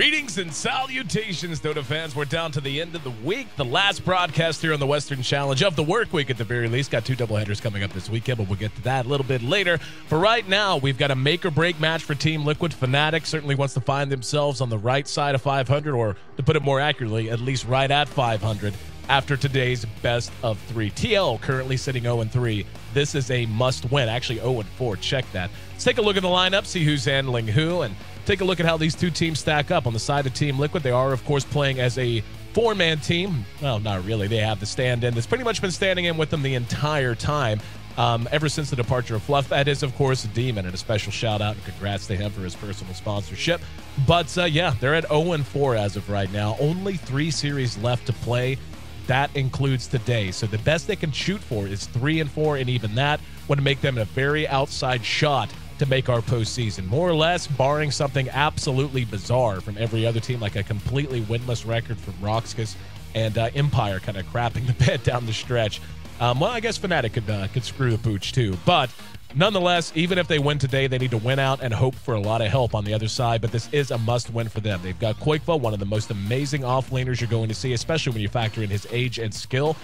Greetings and salutations, Dota fans. We're down to the end of the week, the last broadcast here on the Western Challenge of the work week at the very least. Got two doubleheaders coming up this weekend, but we'll get to that a little bit later. For right now, we've got a make-or-break match for Team Liquid. Fnatic certainly wants to find themselves on the right side of 500, or to put it more accurately, at least right at 500 after today's best of 3. TL currently sitting 0-3. This is a must-win. Actually, 0-4. Check that. Let's take a look at the lineup, see who's handling who, and take a look at how these two teams stack up. On the side of Team Liquid, they are, of course, playing as a four-man team. Well, not really. They have the stand-in that's pretty much been standing in with them the entire time, ever since the departure of Fluff. That is, of course, Demon, and a special shout-out and congrats to him for his personal sponsorship. But, yeah, they're at 0-4 as of right now. Only 3 series left to play. That includes today. So the best they can shoot for is 3-4, and even that would make them a very outside shot to make our postseason, more or less, barring something absolutely bizarre from every other team, like a completely winless record from Roxas and Empire kind of crapping the bed down the stretch. Well, I guess Fnatic could screw the pooch too, but nonetheless, even if they win today, they need to win out and hope for a lot of help on the other side, but this is a must-win for them. They've got Koikva, one of the most amazing off-laners you're going to see, especially when you factor in his age and skill.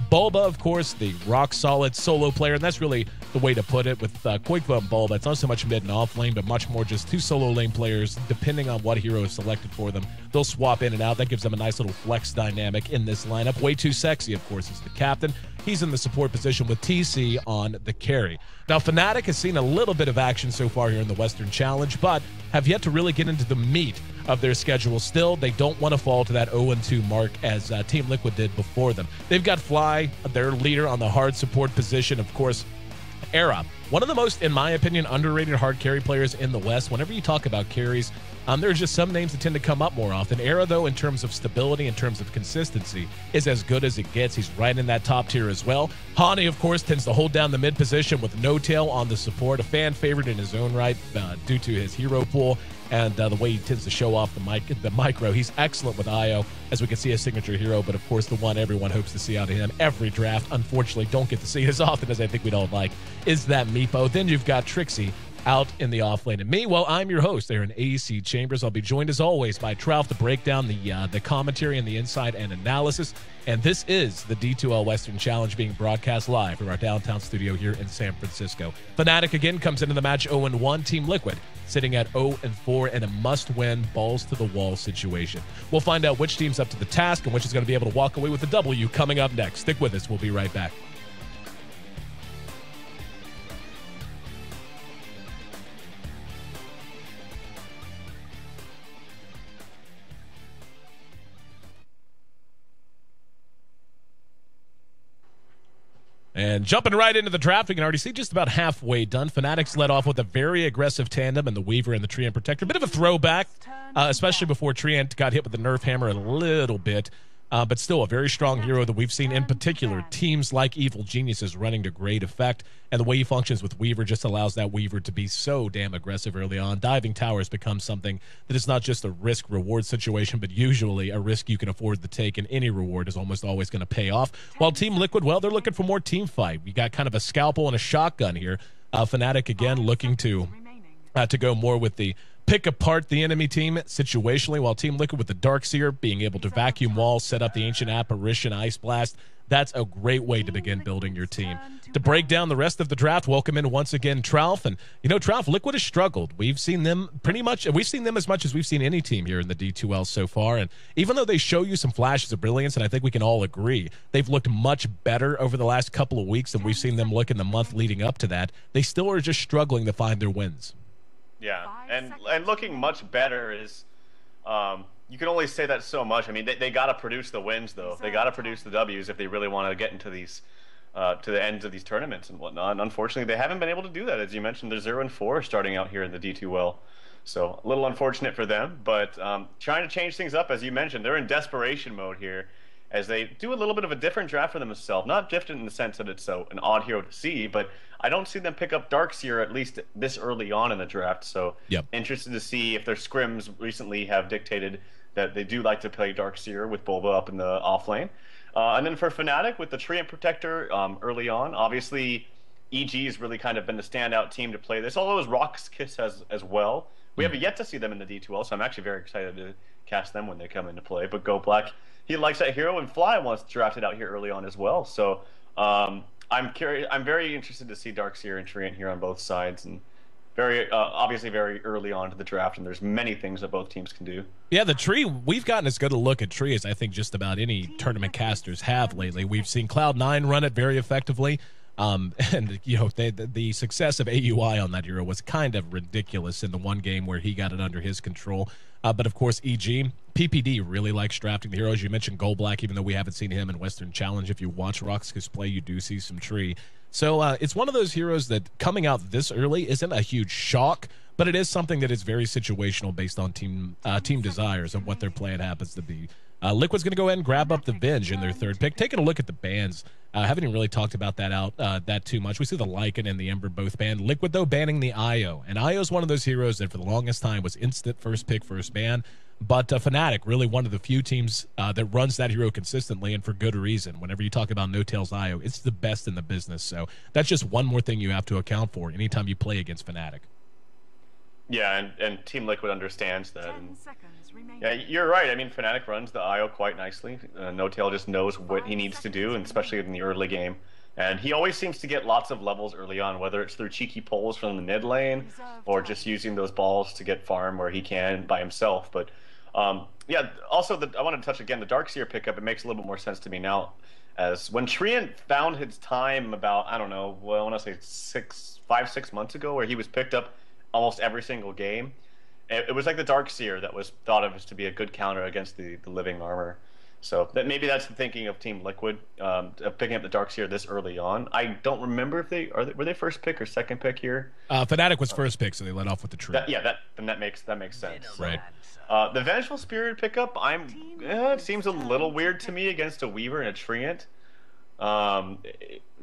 Bulba, of course, the rock-solid solo player, and that's really the way to put it with Koikva and Bulba. It's not so much mid and off lane, but much more just two solo lane players, depending on what hero is selected for them. They'll swap in and out. That gives them a nice little flex dynamic in this lineup. Way Too Sexy, of course, is the captain. He's in the support position with TC on the carry. Now, Fnatic has seen a little bit of action so far here in the Western Challenge, but have yet to really get into the meat of their schedule. Still, they don't want to fall to that 0-2 mark as Team Liquid did before them. They've got Fly, their leader on the hard support position. Of course, Era, one of the most, in my opinion, underrated hard carry players in the West. Whenever you talk about carries, there's just some names that tend to come up more often. Era, though, in terms of stability, in terms of consistency, is as good as it gets. He's right in that top tier as well. Hani, of course, tends to hold down the mid position with No Tail on the support, a fan favorite in his own right due to his hero pool and the way he tends to show off the micro. He's excellent with IO, as we can see, a signature hero, but of course the one everyone hopes to see out of him every draft, unfortunately don't get to see it as often as I think we'd all like, is that Meepo. Then you've got Trixie out in the off lane. And me, well, I'm your host there in AEC Chambers. I'll be joined as always by Trout to break down the commentary and the insight and analysis. And this is the D2L Western Challenge being broadcast live from our downtown studio here in San Francisco. Fnatic again comes into the match 0-1. Team Liquid sitting at 0-4 and a must-win, balls-to-the-wall situation. We'll find out which team's up to the task and which is going to be able to walk away with the W coming up next. Stick with us. We'll be right back. And jumping right into the draft, we can already see just about halfway done. Fnatic's led off with a very aggressive tandem in the Weaver and the Treant Protector. Bit of a throwback, especially before Treant got hit with the Nerf Hammer a little bit. But still a very strong hero that we've seen, in particular, teams like Evil Geniuses running to great effect. And the way he functions with Weaver just allows that Weaver to be so damn aggressive early on. Diving towers become something that is not just a risk-reward situation, but usually a risk you can afford to take, and any reward is almost always going to pay off. While Team Liquid, well, they're looking for more team fight. We got kind of a scalpel and a shotgun here. Fnatic, again, looking to go more with the pick apart the enemy team situationally, while Team Liquid with the Darkseer being able to vacuum walls, set up the Ancient Apparition, Ice Blast. That's a great way to begin building your team. To break down the rest of the draft, welcome in once again Trout. And, you know, Trout, Liquid has struggled. We've seen them we've seen them as much as we've seen any team here in the D2L so far. And even though they show you some flashes of brilliance, and I think we can all agree, they've looked much better over the last couple of weeks than we've seen them look in the month leading up to that, they still are just struggling to find their wins. Yeah, and looking much better is, you can only say that so much. I mean, they got to produce the wins, though. They got to produce the Ws if they really want to get into these, to the ends of these tournaments and whatnot. And unfortunately, they haven't been able to do that. As you mentioned, they're 0-4 starting out here in the D2L. So a little unfortunate for them, but trying to change things up, as you mentioned. They're in desperation mode here, as they do a little bit of a different draft for themselves. Not different in the sense that it's an odd hero to see, but I don't see them pick up Darkseer at least this early on in the draft. So interested to see if their scrims recently have dictated that they do like to play Darkseer with Bulba up in the off lane. And then for Fnatic with the Treant Protector early on, obviously EG has really kind of been the standout team to play this, although as Roxas has as well. We have yet to see them in the D2L, so I'm actually very excited to cast them when they come into play. But Go Black, he likes that hero, and Fly wants to draft it out here early on as well. So I'm curious. I'm very interested to see Darkseer and Treant here on both sides, and very obviously very early on to the draft, and there's many things that both teams can do. Yeah, the tree, we've gotten as good a look at tree as I think just about any tournament casters have lately. We've seen Cloud9 run it very effectively. And, you know, the success of AUI on that hero was kind of ridiculous in the one game where he got it under his control. But, of course, EG, PPD really likes drafting the heroes. You mentioned Gold Black, even though we haven't seen him in Western Challenge. If you watch Roxas play, you do see some tree. So it's one of those heroes that coming out this early isn't a huge shock, but it is something that is very situational based on team desires and what their plan happens to be. Liquid's going to go ahead and grab up the Venge in their third pick. Taking a look at the bans, haven't even really talked about that too much. We see the Lycan and the Ember both banned. Liquid, though, banning the Io. And Io is one of those heroes that for the longest time was instant first pick, first ban. But Fnatic, really one of the few teams that runs that hero consistently, and for good reason. Whenever you talk about No-Tails Io, it's the best in the business. So that's just one more thing you have to account for anytime you play against Fnatic. Yeah, and Team Liquid understands that. And, yeah, you're right. I mean, Fnatic runs the IO quite nicely. No-Tail just knows what he needs to do, and especially in the early game. And he always seems to get lots of levels early on, whether it's through cheeky pulls from the mid lane or just using those balls to get farm where he can by himself. But yeah, also I want to touch again the Darkseer pickup. It makes a little bit more sense to me now, as when Treant found his time about, I don't know, well, I want to say 5-6 months ago, where he was picked up almost every single game. It was like the Darkseer that was thought of as to be a good counter against the living armor. So maybe that's the thinking of Team Liquid, of picking up the Darkseer this early on. I don't remember if were they first pick or second pick here. Fnatic was first pick, so they let off with the tree. That makes sense. Right. The Vengeful Spirit pickup, it seems a little weird to me against a Weaver and a Treant.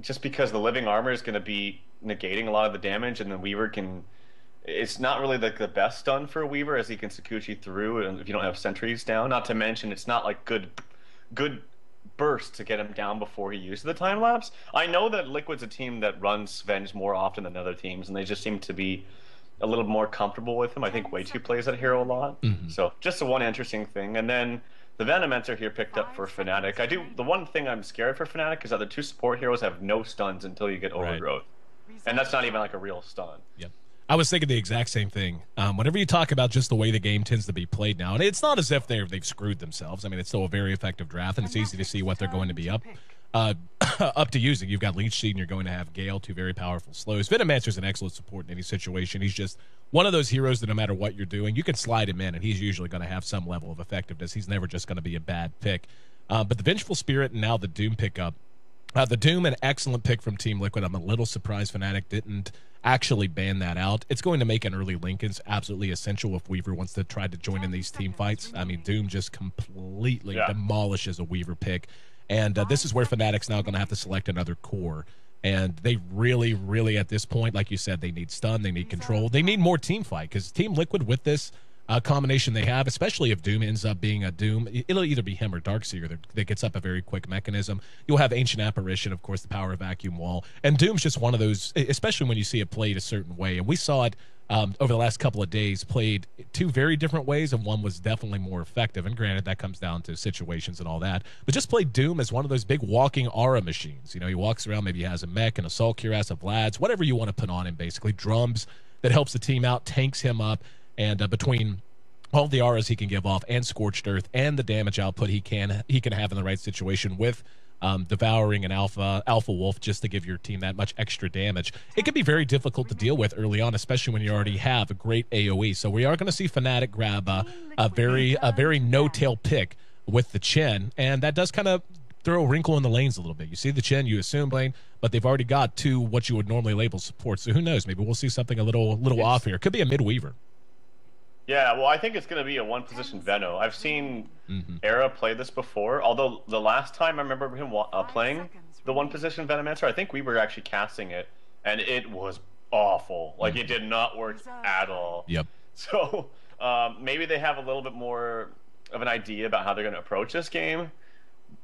Just because the living armor is going to be negating a lot of the damage, and the Weaver can. It's not really like the best stun for a Weaver, as he can Sakuchi through, and if you don't have sentries down. Not to mention, it's not like good burst to get him down before he uses the time lapse. I know that Liquid's a team that runs Venge more often than other teams, and they just seem to be a little more comfortable with him. I think Way2 plays that hero a lot. Mm-hmm. So just the one interesting thing. And then the Venomancer here picked up for Fnatic. The one thing I'm scared for Fnatic is that the two support heroes have no stuns until you get Overgrowth. Right. And that's not even like a real stun. Yep. I was thinking the exact same thing. Whenever you talk about just the way the game tends to be played now, and it's not as if they've screwed themselves. I mean, it's still a very effective draft, and it's easy to see what they're going to be up to using. You've got Leech Seed, and you're going to have Gale, two very powerful slows. Venomancer's an excellent support in any situation. He's just one of those heroes that no matter what you're doing, you can slide him in, and he's usually going to have some level of effectiveness. He's never just going to be a bad pick. But the Vengeful Spirit and now the Doom pickup. The Doom, an excellent pick from Team Liquid. I'm a little surprised Fnatic didn't actually ban that out. It's going to make an early Lincolns absolutely essential if Weaver wants to try to join in these team fights. I mean, Doom just completely demolishes a Weaver pick. And this is where Fnatic's now going to have to select another core. And they really, really, at this point, like you said, they need stun, they need control, they need more team fight. Because Team Liquid, with this combination they have, especially if Doom ends up being a Doom, it'll either be him or Darkseer that gets up a very quick mechanism. You'll have Ancient Apparition, of course, the power of Vacuum Wall, and Doom's just one of those, especially when you see it played a certain way. And we saw it over the last couple of days played two very different ways, and one was definitely more effective. And granted, that comes down to situations and all that. But just play Doom as one of those big walking aura machines. You know, he walks around, maybe he has a mech, an Assault Cuirass, a Vlad's, whatever you want to put on him, basically. Drums that helps the team out, tanks him up. And between all the auras he can give off and Scorched Earth and the damage output he can have in the right situation with Devouring and Alpha Wolf, just to give your team that much extra damage, it can be very difficult to deal with early on, especially when you already have a great AoE. So we are going to see Fnatic grab a very no-tail pick with the Chen, and that does kind of throw a wrinkle in the lanes a little bit. You see the Chen, you assume lane, but they've already got two what you would normally label support. So who knows? Maybe we'll see something a little off here. Could be a mid-weaver. Yeah, well, I think it's going to be a one-position Veno. I've seen Era play this before, although the last time I remember him playing the one-position Venomancer, I think we were actually casting it, and it was awful. Like, it did not work at all. Yep. So maybe they have a little bit more of an idea about how they're going to approach this game.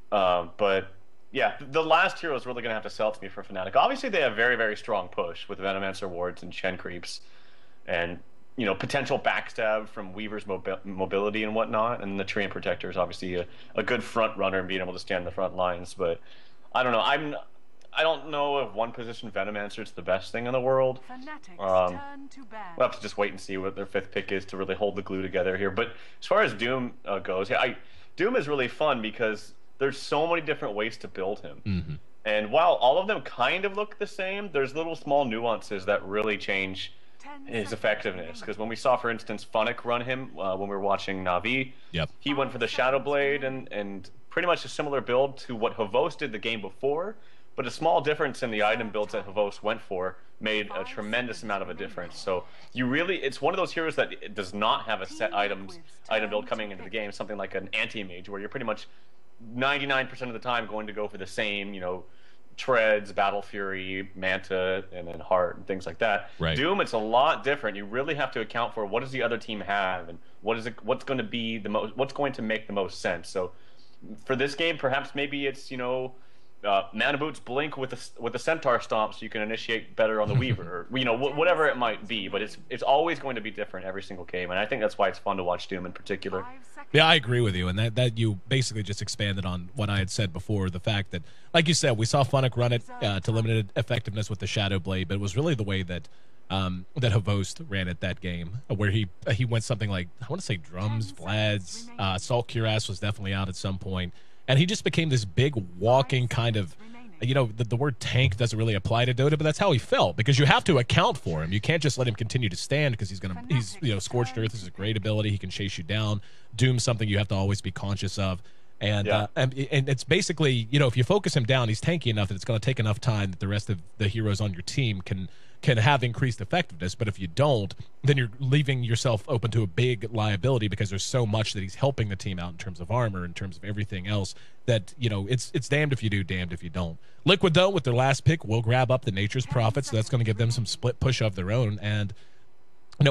But, yeah, the last hero is really going to have to sell to me for Fnatic. Obviously, they have very, very strong push with Venomancer wards and Chen creeps, and potential backstab from Weaver's mobility and whatnot, and the Treant Protector is obviously a good front runner and being able to stand in the front lines. But I don't know. I don't know if one position Venomancer is the best thing in the world. We'll have to just wait and see what their 5th pick is to really hold the glue together here. But as far as Doom goes, yeah, Doom is really fun because there's so many different ways to build him. Mm-hmm. And while all of them kind of look the same, there's little small nuances that really change his effectiveness. Because when we saw, for instance, Fnatic run him when we were watching Na'Vi, he went for the Shadow Blade and pretty much a similar build to what Havos did the game before, but a small difference in the item builds that Havos went for made a tremendous amount of a difference. So it's one of those heroes that it does not have a set item build coming into the game, something like an anti-mage, where you're pretty much 99% of the time going to go for the same, Treads, Battle Fury, Manta, and then Heart, and things like that. Right. Doom, it's a lot different. You really have to account for what does the other team have, and what's going to make the most sense. So for this game, perhaps maybe it's Mana Boots blink with a Centaur Stomp, so you can initiate better on the Weaver, or whatever it might be. But it's always going to be different every single game, and I think that's why it's fun to watch Doom in particular. Yeah, I agree with you, and that you basically just expanded on what I had said before. The fact that, like you said, we saw Fnatic run it to limited effectiveness with the Shadow Blade, but it was really the way that that Havost ran it that game, where he went something like, I want to say drums, Vlads, Salt Cuirass was definitely out at some point, and he just became this big walking kind of, the word tank doesn't really apply to Dota, but that's how he felt, because you have to account for him. You can't just let him continue to stand, because he's Scorched Earth is a great ability. He can chase you down. Doom's something you have to always be conscious of. And it's basically, if you focus him down, he's tanky enough that it's going to take enough time that the rest of the heroes on your team can have increased effectiveness. But if you don't, then you're leaving yourself open to a big liability, because there's so much that he's helping the team out in terms of armor, in terms of everything else, that it's damned if you do, damned if you don't. Liquid, though, with their last pick, will grab up the Nature's Prophet, so that's going to give them some split push of their own. And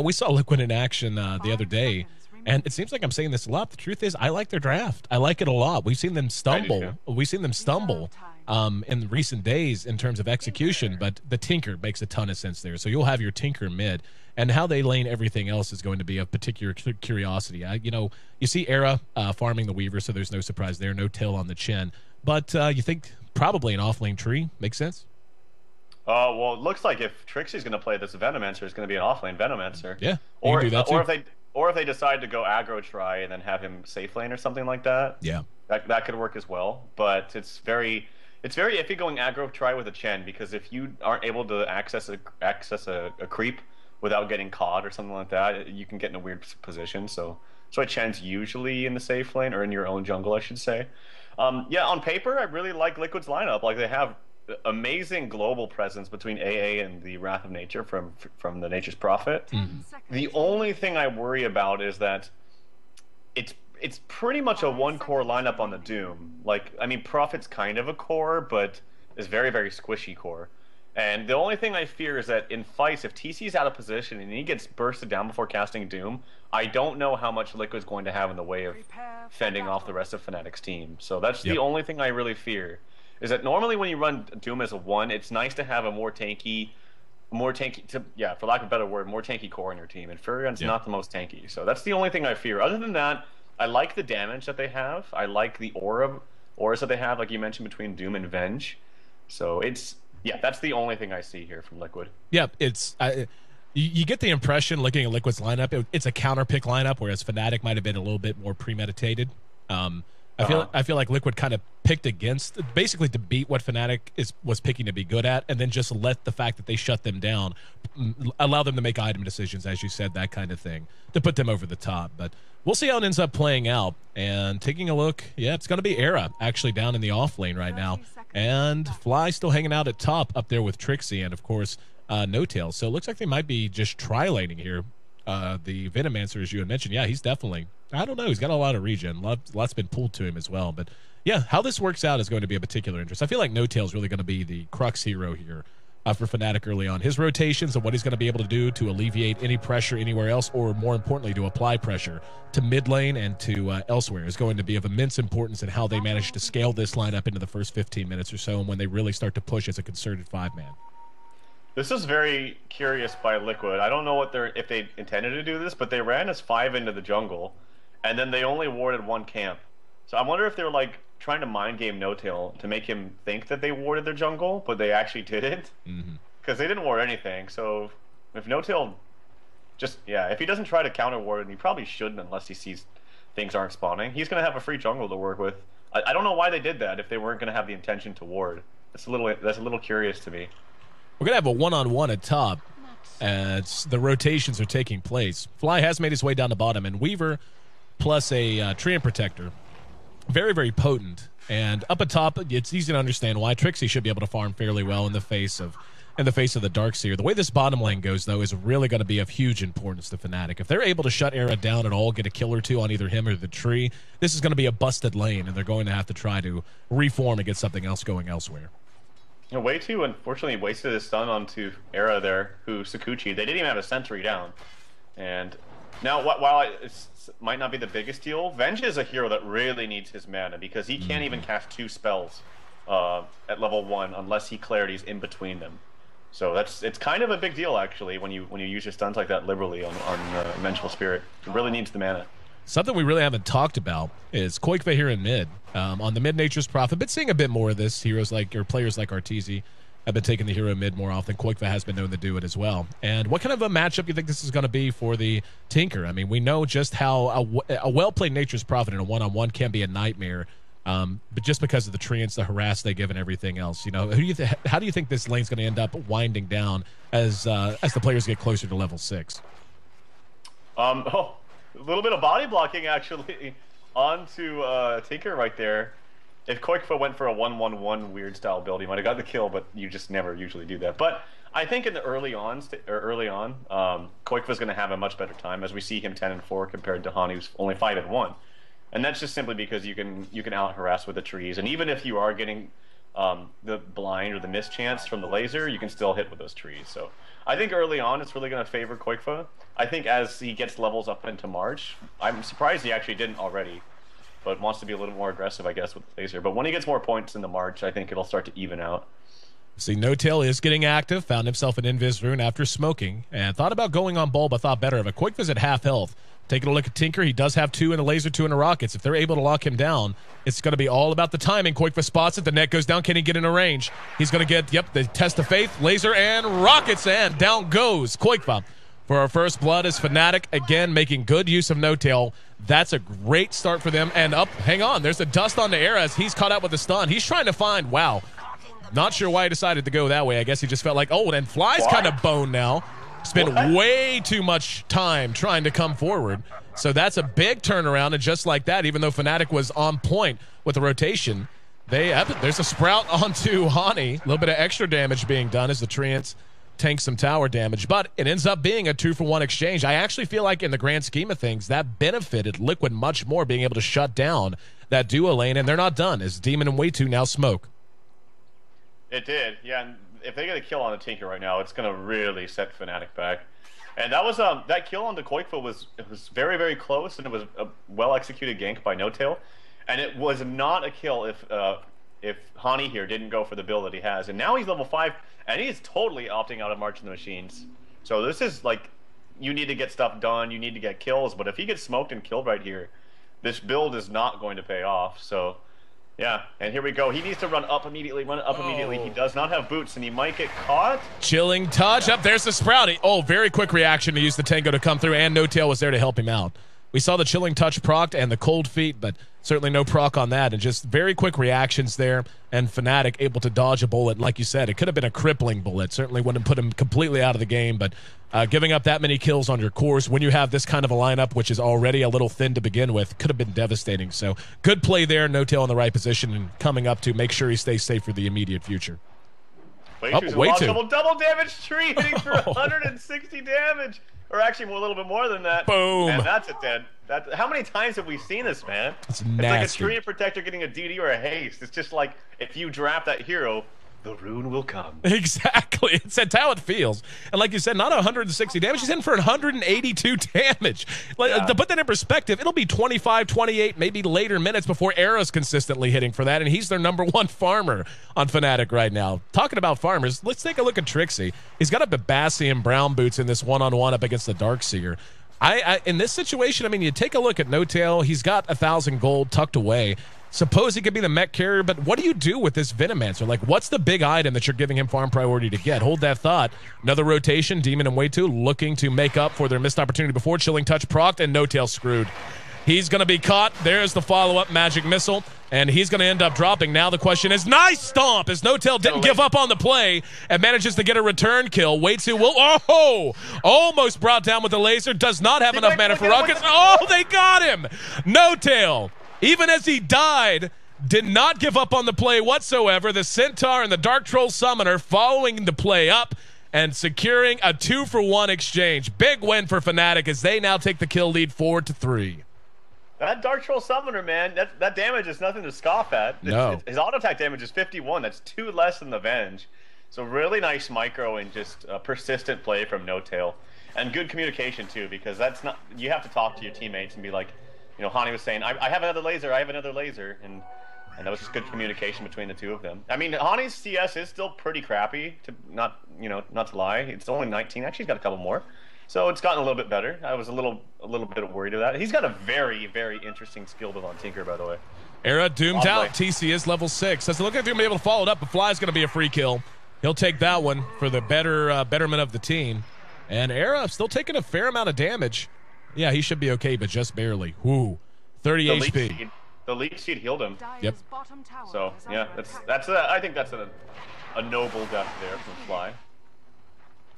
we saw Liquid in action the other day, and it seems like I'm saying this a lot. The truth is, I like their draft. I like it a lot. We've seen them stumble. In recent days in terms of execution, but the Tinker makes a ton of sense there. So you'll have your Tinker mid, and how they lane everything else is going to be of particular curiosity. You see Era farming the Weaver, so there's no surprise there, no tail on the chin. But you think probably an off-lane tree makes sense? Well, it looks like if Trixie's going to play this Venomancer, it's going to be an off-lane Venomancer. Yeah, you can do that too. Or if they decide to go aggro try and then have him safe lane or something like that. Yeah, that could work as well. But it's very iffy going aggro try with a Chen, because if you aren't able to access a creep without getting caught or something like that, you can get in a weird position. So that's why Chen's usually in the safe lane, or in your own jungle, I should say. On paper, I really like Liquid's lineup. Like, they have amazing global presence between AA and the Wrath of Nature from the Nature's Prophet. Mm-hmm. The only thing I worry about is that it's pretty much a one-core lineup on the Doom. Prophet's kind of a core, but is very, very squishy core. And the only thing I fear is that in fights, if TC's out of position and he gets bursted down before casting Doom, I don't know how much Liquid's going to have in the way of fending off the rest of Fnatic's team. So that's the only thing I really fear. Is that normally when you run Doom as a 1, it's nice to have a more tanky, for lack of a better word, more tanky core in your team. And Furion's not the most tanky. So that's the only thing I fear. Other than that, I like the damage that they have. I like the auras that they have, like you mentioned, between Doom and Venge. So that's the only thing I see here from Liquid. Yeah, you get the impression, looking at Liquid's lineup, it's a counter pick lineup, whereas Fnatic might have been a little bit more premeditated. I feel like Liquid kind of picked against, basically to beat what Fnatic was picking to be good at, and then just let the fact that they shut them down allow them to make item decisions, as you said, that kind of thing, to put them over the top. But we'll see how it ends up playing out. And taking a look, it's going to be Era actually down in the off lane right now, and Fly still hanging out at top up there with Trixie, and of course No Tail. So it looks like they might be just tri-laning here. The Venomancer, as you had mentioned, he's definitely, I don't know, he's got a lot of regen. Lots been pulled to him as well. But how this works out is going to be of particular interest. I feel like No Tail's really going to be the crux hero here for Fnatic early on. His rotations and what he's going to be able to do to alleviate any pressure anywhere else, or more importantly, to apply pressure to mid lane and to elsewhere, is going to be of immense importance in how they manage to scale this lineup into the first 15 minutes or so, and when they really start to push as a concerted 5-man. This is very curious by Liquid. I don't know if they intended to do this, but they ran as 5 into the jungle, and then they only warded 1 camp. So I wonder if they're like trying to mind game No-Tail to make him think that they warded their jungle, but they actually didn't, because they didn't ward anything. So if No-Tail if he doesn't try to counter ward, and he probably shouldn't unless he sees things aren't spawning, he's gonna have a free jungle to work with. I don't know why they did that if they weren't gonna have the intention to ward. That's a little curious to me. We're going to have a one-on-one at top as the rotations are taking place. Fly has made his way down the bottom, and Weaver plus a Treant Protector. Very, very potent. And up at top, it's easy to understand why Trixie should be able to farm fairly well in the face of the Darkseer. The way this bottom lane goes, though, is really going to be of huge importance to Fnatic. If they're able to shut Era down at all, get a kill or two on either him or the tree, this is going to be a busted lane, and they're going to have to try to reform and get something else going elsewhere. Way too, unfortunately, wasted his stun onto Era there, who Sakuchi. They didn't even have a sentry down. And now, while it might not be the biggest deal, Venge is a hero that really needs his mana because he can't even cast 2 spells at level 1 unless he clarities in between them. So it's kind of a big deal actually when you use your stuns like that liberally on Vengeful Spirit. It really needs the mana. Something we really haven't talked about is Koikva here in mid. On the mid Nature's Prophet, but seeing a bit more of this. Players like Arteezy have been taking the hero mid more often. Koikva has been known to do it as well. And what kind of a matchup do you think this is going to be for the Tinker? I mean, we know just how a well-played Nature's Prophet in a one-on-one can be a nightmare. But just because of the treants, the harass they give, and everything else, how do you think this lane's going to end up winding down as the players get closer to level 6? A little bit of body blocking actually onto Tinker right there. If Koikva went for a 1-1-1 weird style build, he might have got the kill, but you just never usually do that. But I think in the early on, Koikva's going to have a much better time as we see him 10-4 compared to Han, who's only 5-1. And that's just simply because you can out harass with the trees, and even if you are getting the blind or the mischance from the laser, you can still hit with those trees. So I think early on it's really going to favor Koikva. I think as he gets levels up into March, I'm surprised he actually didn't already, but wants to be a little more aggressive, I guess, with the laser. But when he gets more points in the March, I think it'll start to even out. See, No-Tail is getting active, found himself an Invis rune after smoking, and thought about going on Bulb, but thought better of it. Koikva's at half health. Taking a look at Tinker, he does have 2 in the laser, 2 in the rockets. If they're able to lock him down, it's going to be all about the timing. Koikva spots it, the net goes down. Can he get in a range? He's going to get, the test of faith, laser and rockets, and down goes Koikva. For our first blood is Fnatic, again, making good use of No-Tail. That's a great start for them. And up, hang on, there's a dust on the air as he's caught out with the stun. He's trying to find, wow. Not sure why he decided to go that way. I guess he just felt like, and Fly's kind of boned now. Spent way too much time trying to come forward. So that's a big turnaround, and just like that, even though Fnatic was on point with the rotation, there's a sprout onto Hani. A little bit of extra damage being done as the Treants tank some tower damage, but it ends up being a 2-for-1 exchange. I actually feel like in the grand scheme of things, that benefited Liquid much more, being able to shut down that duo lane, and they're not done as Demon and Way2 now smoke. It did, yeah. And if they get a kill on the Tinker right now, it's going to really set Fnatic back. And that was that kill on the Koikva was very, very close, and it was a well-executed gank by No-Tail. And it was not a kill if Hani here didn't go for the build that he has. And now he's level 5, and he's totally opting out of March of the Machines. So this is like, you need to get stuff done, you need to get kills, but if he gets smoked and killed right here, this build is not going to pay off. So yeah, and here we go. He needs to run up immediately, immediately. He does not have boots, and he might get caught. Chilling touch. Up there's the Sprout. Very quick reaction to use the Tango to come through, and No-Tail was there to help him out. We saw the Chilling Touch procced and the Cold Feet, but certainly no proc on that, and just very quick reactions there, and Fnatic able to dodge a bullet. Like you said, it could have been a crippling bullet. Certainly wouldn't put him completely out of the game, but giving up that many kills on your course when you have this kind of a lineup, which is already a little thin to begin with, could have been devastating. So good play there, No-Tail in the right position and coming up to make sure he stays safe for the immediate future. Way2. Double damage tree hitting for 160 damage. Or actually a little bit more than that. Boom. And that's a dead. How many times have we seen this, man? It's like a Treant Protector getting a DD or a haste. It's just like if you draft that hero, the rune will come. Exactly. It's how it feels. And like you said, not 160 damage. He's in for 182 damage. To put that in perspective, it'll be 25, 28, maybe later minutes before Era's consistently hitting for that, and he's their #1 farmer on Fnatic right now. Talking about farmers, let's take a look at Trixie. He's got a Babassi and Brown Boots in this one-on-one up against the Darkseer. In this situation, I mean, you take a look at No-Tail. He's got 1,000 gold tucked away. Suppose he could be the mech carrier, but what do you do with this Venomancer? Like, what's the big item that you're giving him farm priority to get? Hold that thought. Another rotation, Demon and Way 2 looking to make up for their missed opportunity before. Chilling Touch procced, and No-Tail screwed. He's going to be caught. There's the follow-up Magic Missile, and he's going to end up dropping. Now the question is, nice stomp, as No-Tail didn't give up on the play and manages to get a return kill. Way 2 will, almost brought down with the laser. Does not have enough mana for rockets. Oh, they got him. No-Tail, even as he died, did not give up on the play whatsoever. The Centaur and the Dark Troll Summoner following the play up and securing a 2-for-1 exchange. Big win for Fnatic as they now take the kill lead 4-3. That Dark Troll Summoner, man, that damage is nothing to scoff at. No. His auto attack damage is 51. That's 2 less than the Venge. So really nice micro and just persistent play from No-Tail. And good communication, too, because that's not, you have to talk to your teammates and be like, you know, Hani was saying, I have another laser, I have another laser. And that was just good communication between the two of them. I mean, Hani's CS is still pretty crappy, not to lie. It's only 19. Actually, he's got a couple more. So it's gotten a little bit better. I was a little bit worried of that. He's got a very, very interesting skill build on Tinker, by the way. Era doomed out. TC is level 6. Doesn't look like they're going to be able to follow it up, but Fly's going to be a free kill. He'll take that one for the betterment of the team. And Era still taking a fair amount of damage. Yeah, he should be okay, but just barely. Whoo, 30 HP. The leech seed healed him. Yep. So yeah, I think that's a noble death there from Fly.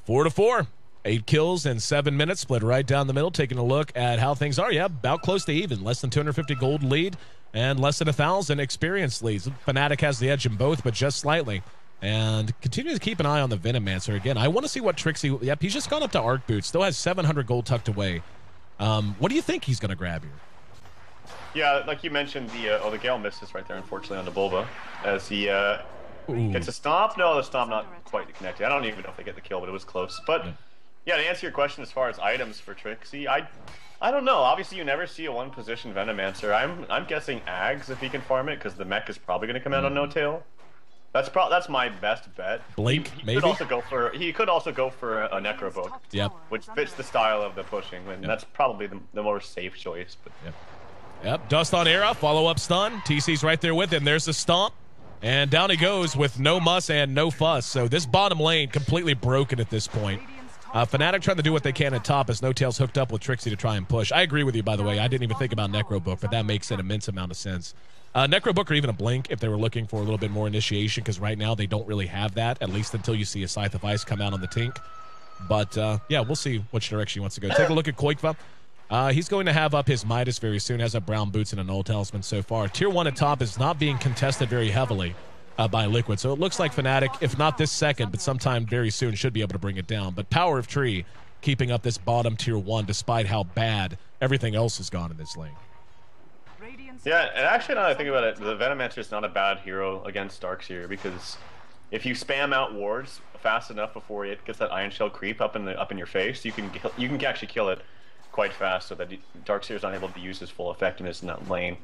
4-4. 8 kills in 7 minutes, split right down the middle. Taking a look at how things are. Yeah, about close to even. Less than 250 gold lead and less than 1,000 experience leads. Fnatic has the edge in both, but just slightly. And continue to keep an eye on the Venomancer. Again, I want to see what Trixie... Yep, he's just gone up to Arc Boots. Still has 700 gold tucked away. What do you think he's going to grab here? Yeah, like you mentioned, the Gale misses right there, unfortunately, on the Bulba. As he gets a stomp. No, the stomp not quite connected. I don't even know if they get the kill, but it was close. But... yeah, to answer your question as far as items for Trixie, I don't know. Obviously, you never see a one-position Venomancer. I'm guessing Ags if he can farm it, because the mech is probably going to come out on No-Tail. That's my best bet. Blink, he maybe? He could also go for a Necro Book. Yep. Which fits the style of the pushing, and that's probably the more safe choice. But Yep. Dust on Era, follow-up stun. TC's right there with him. There's the stomp. And down he goes with no muss and no fuss. So this bottom lane completely broken at this point. Fnatic trying to do what they can at top as No-Tail's hooked up with Trixie to try and push. I agree with you, by the way. I didn't even think about Necro Book, but that makes an immense amount of sense. Necro Book or even a Blink if they were looking for a little bit more initiation, because right now they don't really have that, at least until you see a Scythe of Ice come out on the Tink. But, yeah, we'll see which direction he wants to go. Take a look at Koikva. He's going to have up his Midas very soon, has up Brown Boots and a Null Talisman so far. Tier 1 at top is not being contested very heavily by Liquid. So it looks like Fnatic, if not this second, but sometime very soon, should be able to bring it down. But Power of Tree keeping up this bottom tier 1 despite how bad everything else has gone in this lane. Yeah, and actually now that I think about it, the Venomancer is not a bad hero against Darkseer, because if you spam out wards fast enough before it gets that Iron Shell creep up in your face, you can actually kill it quite fast, so that Darkseer is not able to use his full effectiveness in that lane.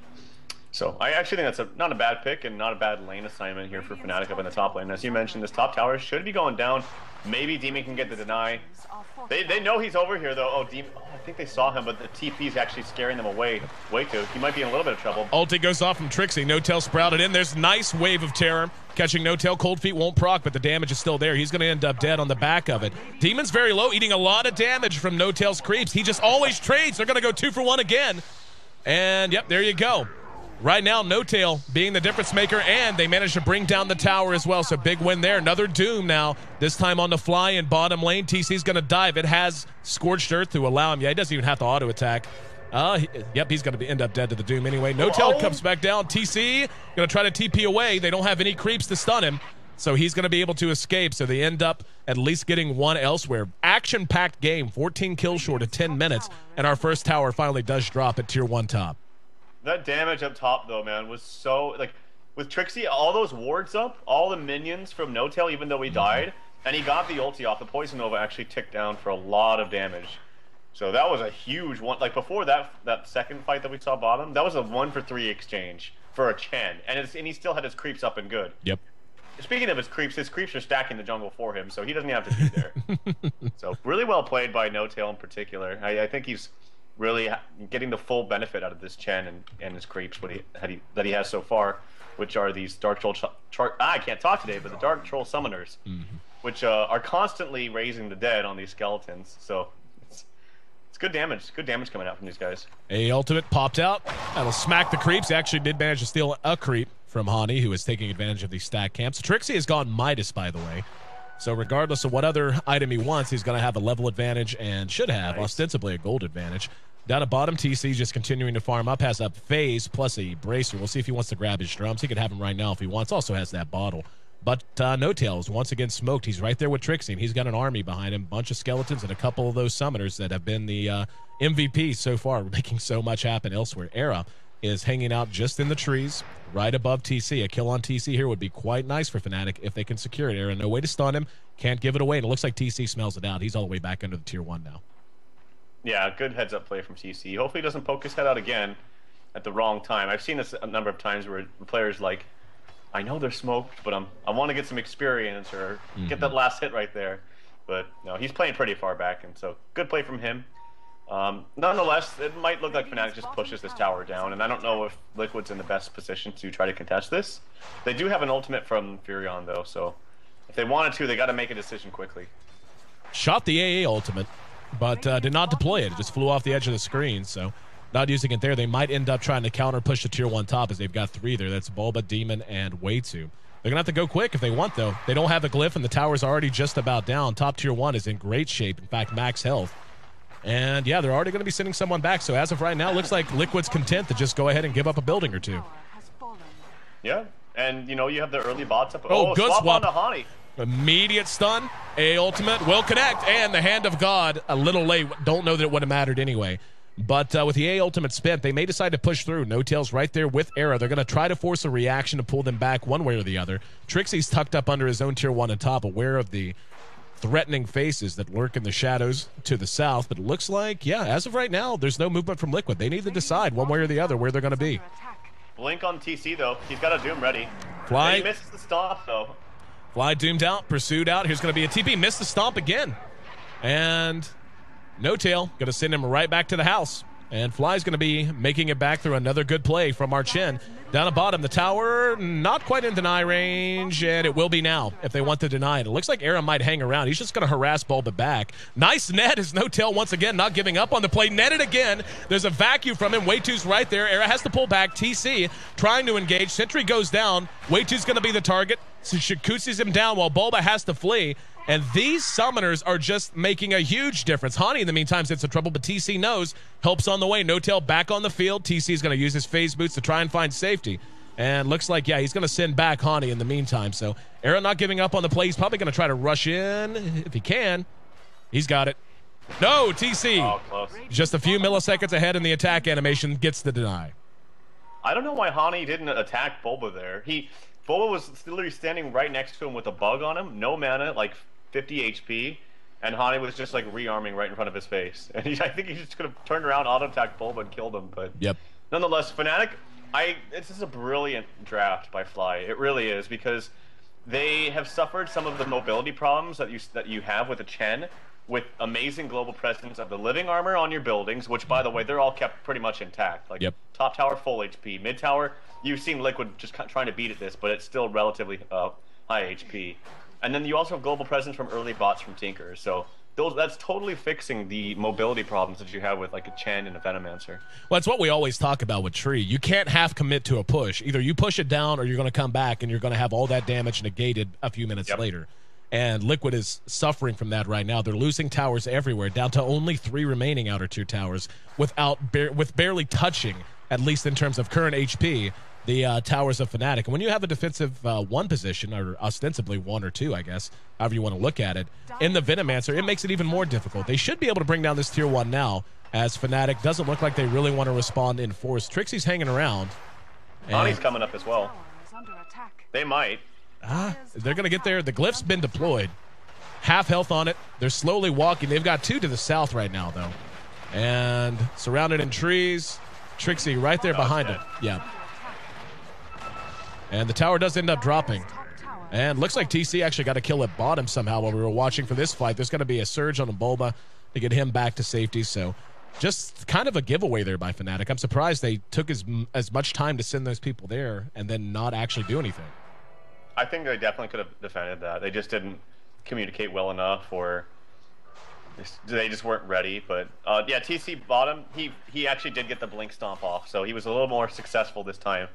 So I actually think that's not a bad pick and not a bad lane assignment here for Fnatic up in the top lane. As you mentioned, this top tower should be going down. Maybe Demon can get the deny. They know he's over here though. Oh, Demon! Oh, I think they saw him, but the TP is actually scaring them away. Way too. He might be in a little bit of trouble. Ulti goes off from Trixie. No-Tail sprouted in. There's nice wave of terror. Catching No-Tail. Cold Feet won't proc, but the damage is still there. He's going to end up dead on the back of it. Demon's very low, eating a lot of damage from No-Tail's creeps. He just always trades. They're going to go 2-for-1 again. And, yep, there you go. Right now, No-Tail being the difference maker, and they managed to bring down the tower as well. So big win there. Another Doom now, this time on the fly in bottom lane. TC's going to dive. It has Scorched Earth to allow him. Yeah, he doesn't even have to auto attack. Yep, he's going to end up dead to the Doom anyway. No-Tail comes back down. TC going to try to TP away. They don't have any creeps to stun him, so he's going to be able to escape. So they end up at least getting one elsewhere. Action-packed game, 14 kills short of 10 minutes, and our first tower finally does drop at tier 1 top. That damage up top, though, man, was so, like, with Trixie, all those wards up, all the minions from No Tail, even though he died, and he got the ulti off. The Poison Nova actually ticked down for a lot of damage. So that was a huge one. Like before that second fight that we saw bottom, that was a 1-for-3 exchange for a Chen, and he still had his creeps up and good. Yep. Speaking of his creeps are stacking the jungle for him, so he doesn't have to be there. So really well played by No Tail in particular. I think he's really getting the full benefit out of this Chen and his creeps that he has so far, which are these Dark Troll I can't talk today, but the Dark Troll Summoners, which are constantly raising the dead on these skeletons. So it's good damage. Good damage coming out from these guys. A ultimate popped out. That'll smack the creeps. He actually did manage to steal a creep from Hani, who is taking advantage of these stack camps. Trixie has gone Midas, by the way. So regardless of what other item he wants, he's going to have a level advantage and should have, ostensibly, a gold advantage. Down at bottom, TC just continuing to farm up, has up phase plus a bracer. We'll see if he wants to grab his drums. He could have them right now if he wants. Also has that bottle. But No Tails, once again smoked. He's right there with Trixie, and he's got an army behind him, bunch of skeletons, and a couple of those summoners that have been the MVP so far, making so much happen elsewhere. Era is hanging out just in the trees, right above TC. A kill on TC here would be quite nice for Fnatic if they can secure it. Era, no way to stun him, can't give it away, and it looks like TC smells it out. He's all the way back under the tier 1 now. Yeah, good heads-up play from TC. Hopefully he doesn't poke his head out again at the wrong time. I've seen this a number of times where the players like, I know they're smoked, but I want to get some experience or get that last hit right there. But no, he's playing pretty far back, and so good play from him. Nonetheless, it might look like Fnatic just pushes this tower down, and I don't know if Liquid's in the best position to try to contest this. They do have an ultimate from Furion, though, so if they wanted to, they got to make a decision quickly. Shot the AA ultimate, but did not deploy it. It just flew off the edge of the screen, so not using it there. They might end up trying to counter push to tier 1 top, as they've got 3 there. That's Bulba, Demon, and Wei2. They're going to have to go quick if they want, though. They don't have a glyph, and the tower's already just about down. Top tier 1 is in great shape. In fact, max health. And, yeah, they're already going to be sending someone back. So as of right now, it looks like Liquid's content to just go ahead and give up a building or two. Yeah, and, you know, you have the early bots up. Oh, good swap. On to Hani. Immediate stun. A ultimate will connect. And the Hand of God, a little late. Don't know that it would have mattered anyway. But with the A ultimate spent, they may decide to push through. No Tails right there with Era. They're going to try to force a reaction to pull them back one way or the other. Trixie's tucked up under his own tier 1 on top, aware of the threatening faces that lurk in the shadows to the south. But it looks like, yeah, as of right now, there's no movement from Liquid. They need to decide one way or the other where they're going to be. Blink on TC, though. He's got a Doom ready. Fly. He misses the stomp, though. Fly doomed out, pursued out. Here's going to be a TP. Missed the stomp again. And No Tail going to send him right back to the house. And Fly's going to be making it back through another good play from our Chen. Down at bottom, the tower not quite in deny range, and it will be now if they want to deny it. It looks like Era might hang around. He's just going to harass Bulba back. Nice net as No Tail once again not giving up on the play. Netted again. There's a vacuum from him. Wei2's right there. Era has to pull back. TC trying to engage. Sentry goes down. Wei2's going to be the target. So Shakutsi's him down while Bulba has to flee. And these summoners are just making a huge difference. Hani, in the meantime, is in trouble, but TC knows. Help's on the way. No Tail back on the field. TC is going to use his phase boots to try and find safety. And looks like, yeah, he's going to send back Hani in the meantime. So Era not giving up on the play. He's probably going to try to rush in if he can. He's got it. No, TC. Oh, close. Just a few milliseconds ahead in the attack animation gets the deny. I don't know why Hani didn't attack Bulba there. Bulba was literally standing right next to him with a bug on him. No mana, like 50 HP, and Hani was just like rearming right in front of his face. And I think he just could have turned around, auto-attacked Bulba, and killed him. But nonetheless, Fnatic, this is a brilliant draft by Fly. It really is, because they have suffered some of the mobility problems that you have with a Chen, with amazing global presence of the living armor on your buildings, which, by the way, they're all kept pretty much intact. Like top tower full HP, mid tower you've seen Liquid just trying to beat at this, but it's still relatively high HP. And then you also have global presence from early bots from Tinker. So that's totally fixing the mobility problems that you have with like a Chen and a Venomancer. Well, it's what we always talk about with Tree. You can't half commit to a push. Either you push it down or you're going to come back and you're going to have all that damage negated a few minutes later. And Liquid is suffering from that right now. They're losing towers everywhere, down to only 3 remaining outer tier towers with barely touching, at least in terms of current HP, the towers of Fnatic. And when you have a defensive 1 position, or ostensibly 1 or 2, I guess, however you want to look at it, in the Venomancer, it makes it even more difficult. They should be able to bring down this tier 1 now, as Fnatic doesn't look like they really want to respond in force. Trixie's hanging around. Hani's coming up as well. They might. They're going to get there. The glyph's been deployed. Half health on it. They're slowly walking. They've got 2 to the south right now, though. And surrounded in trees. Trixie right there behind him. Yeah. And the tower does end up dropping. And looks like TC actually got a kill at bottom somehow while we were watching for this fight. There's going to be a surge on a Bulba to get him back to safety. So just kind of a giveaway there by Fnatic. I'm surprised they took as much time to send those people there and then not actually do anything. I think they definitely could have defended that. They just didn't communicate well enough, or they just weren't ready. But yeah, TC bottom, he actually did get the blink stomp off, so he was a little more successful this time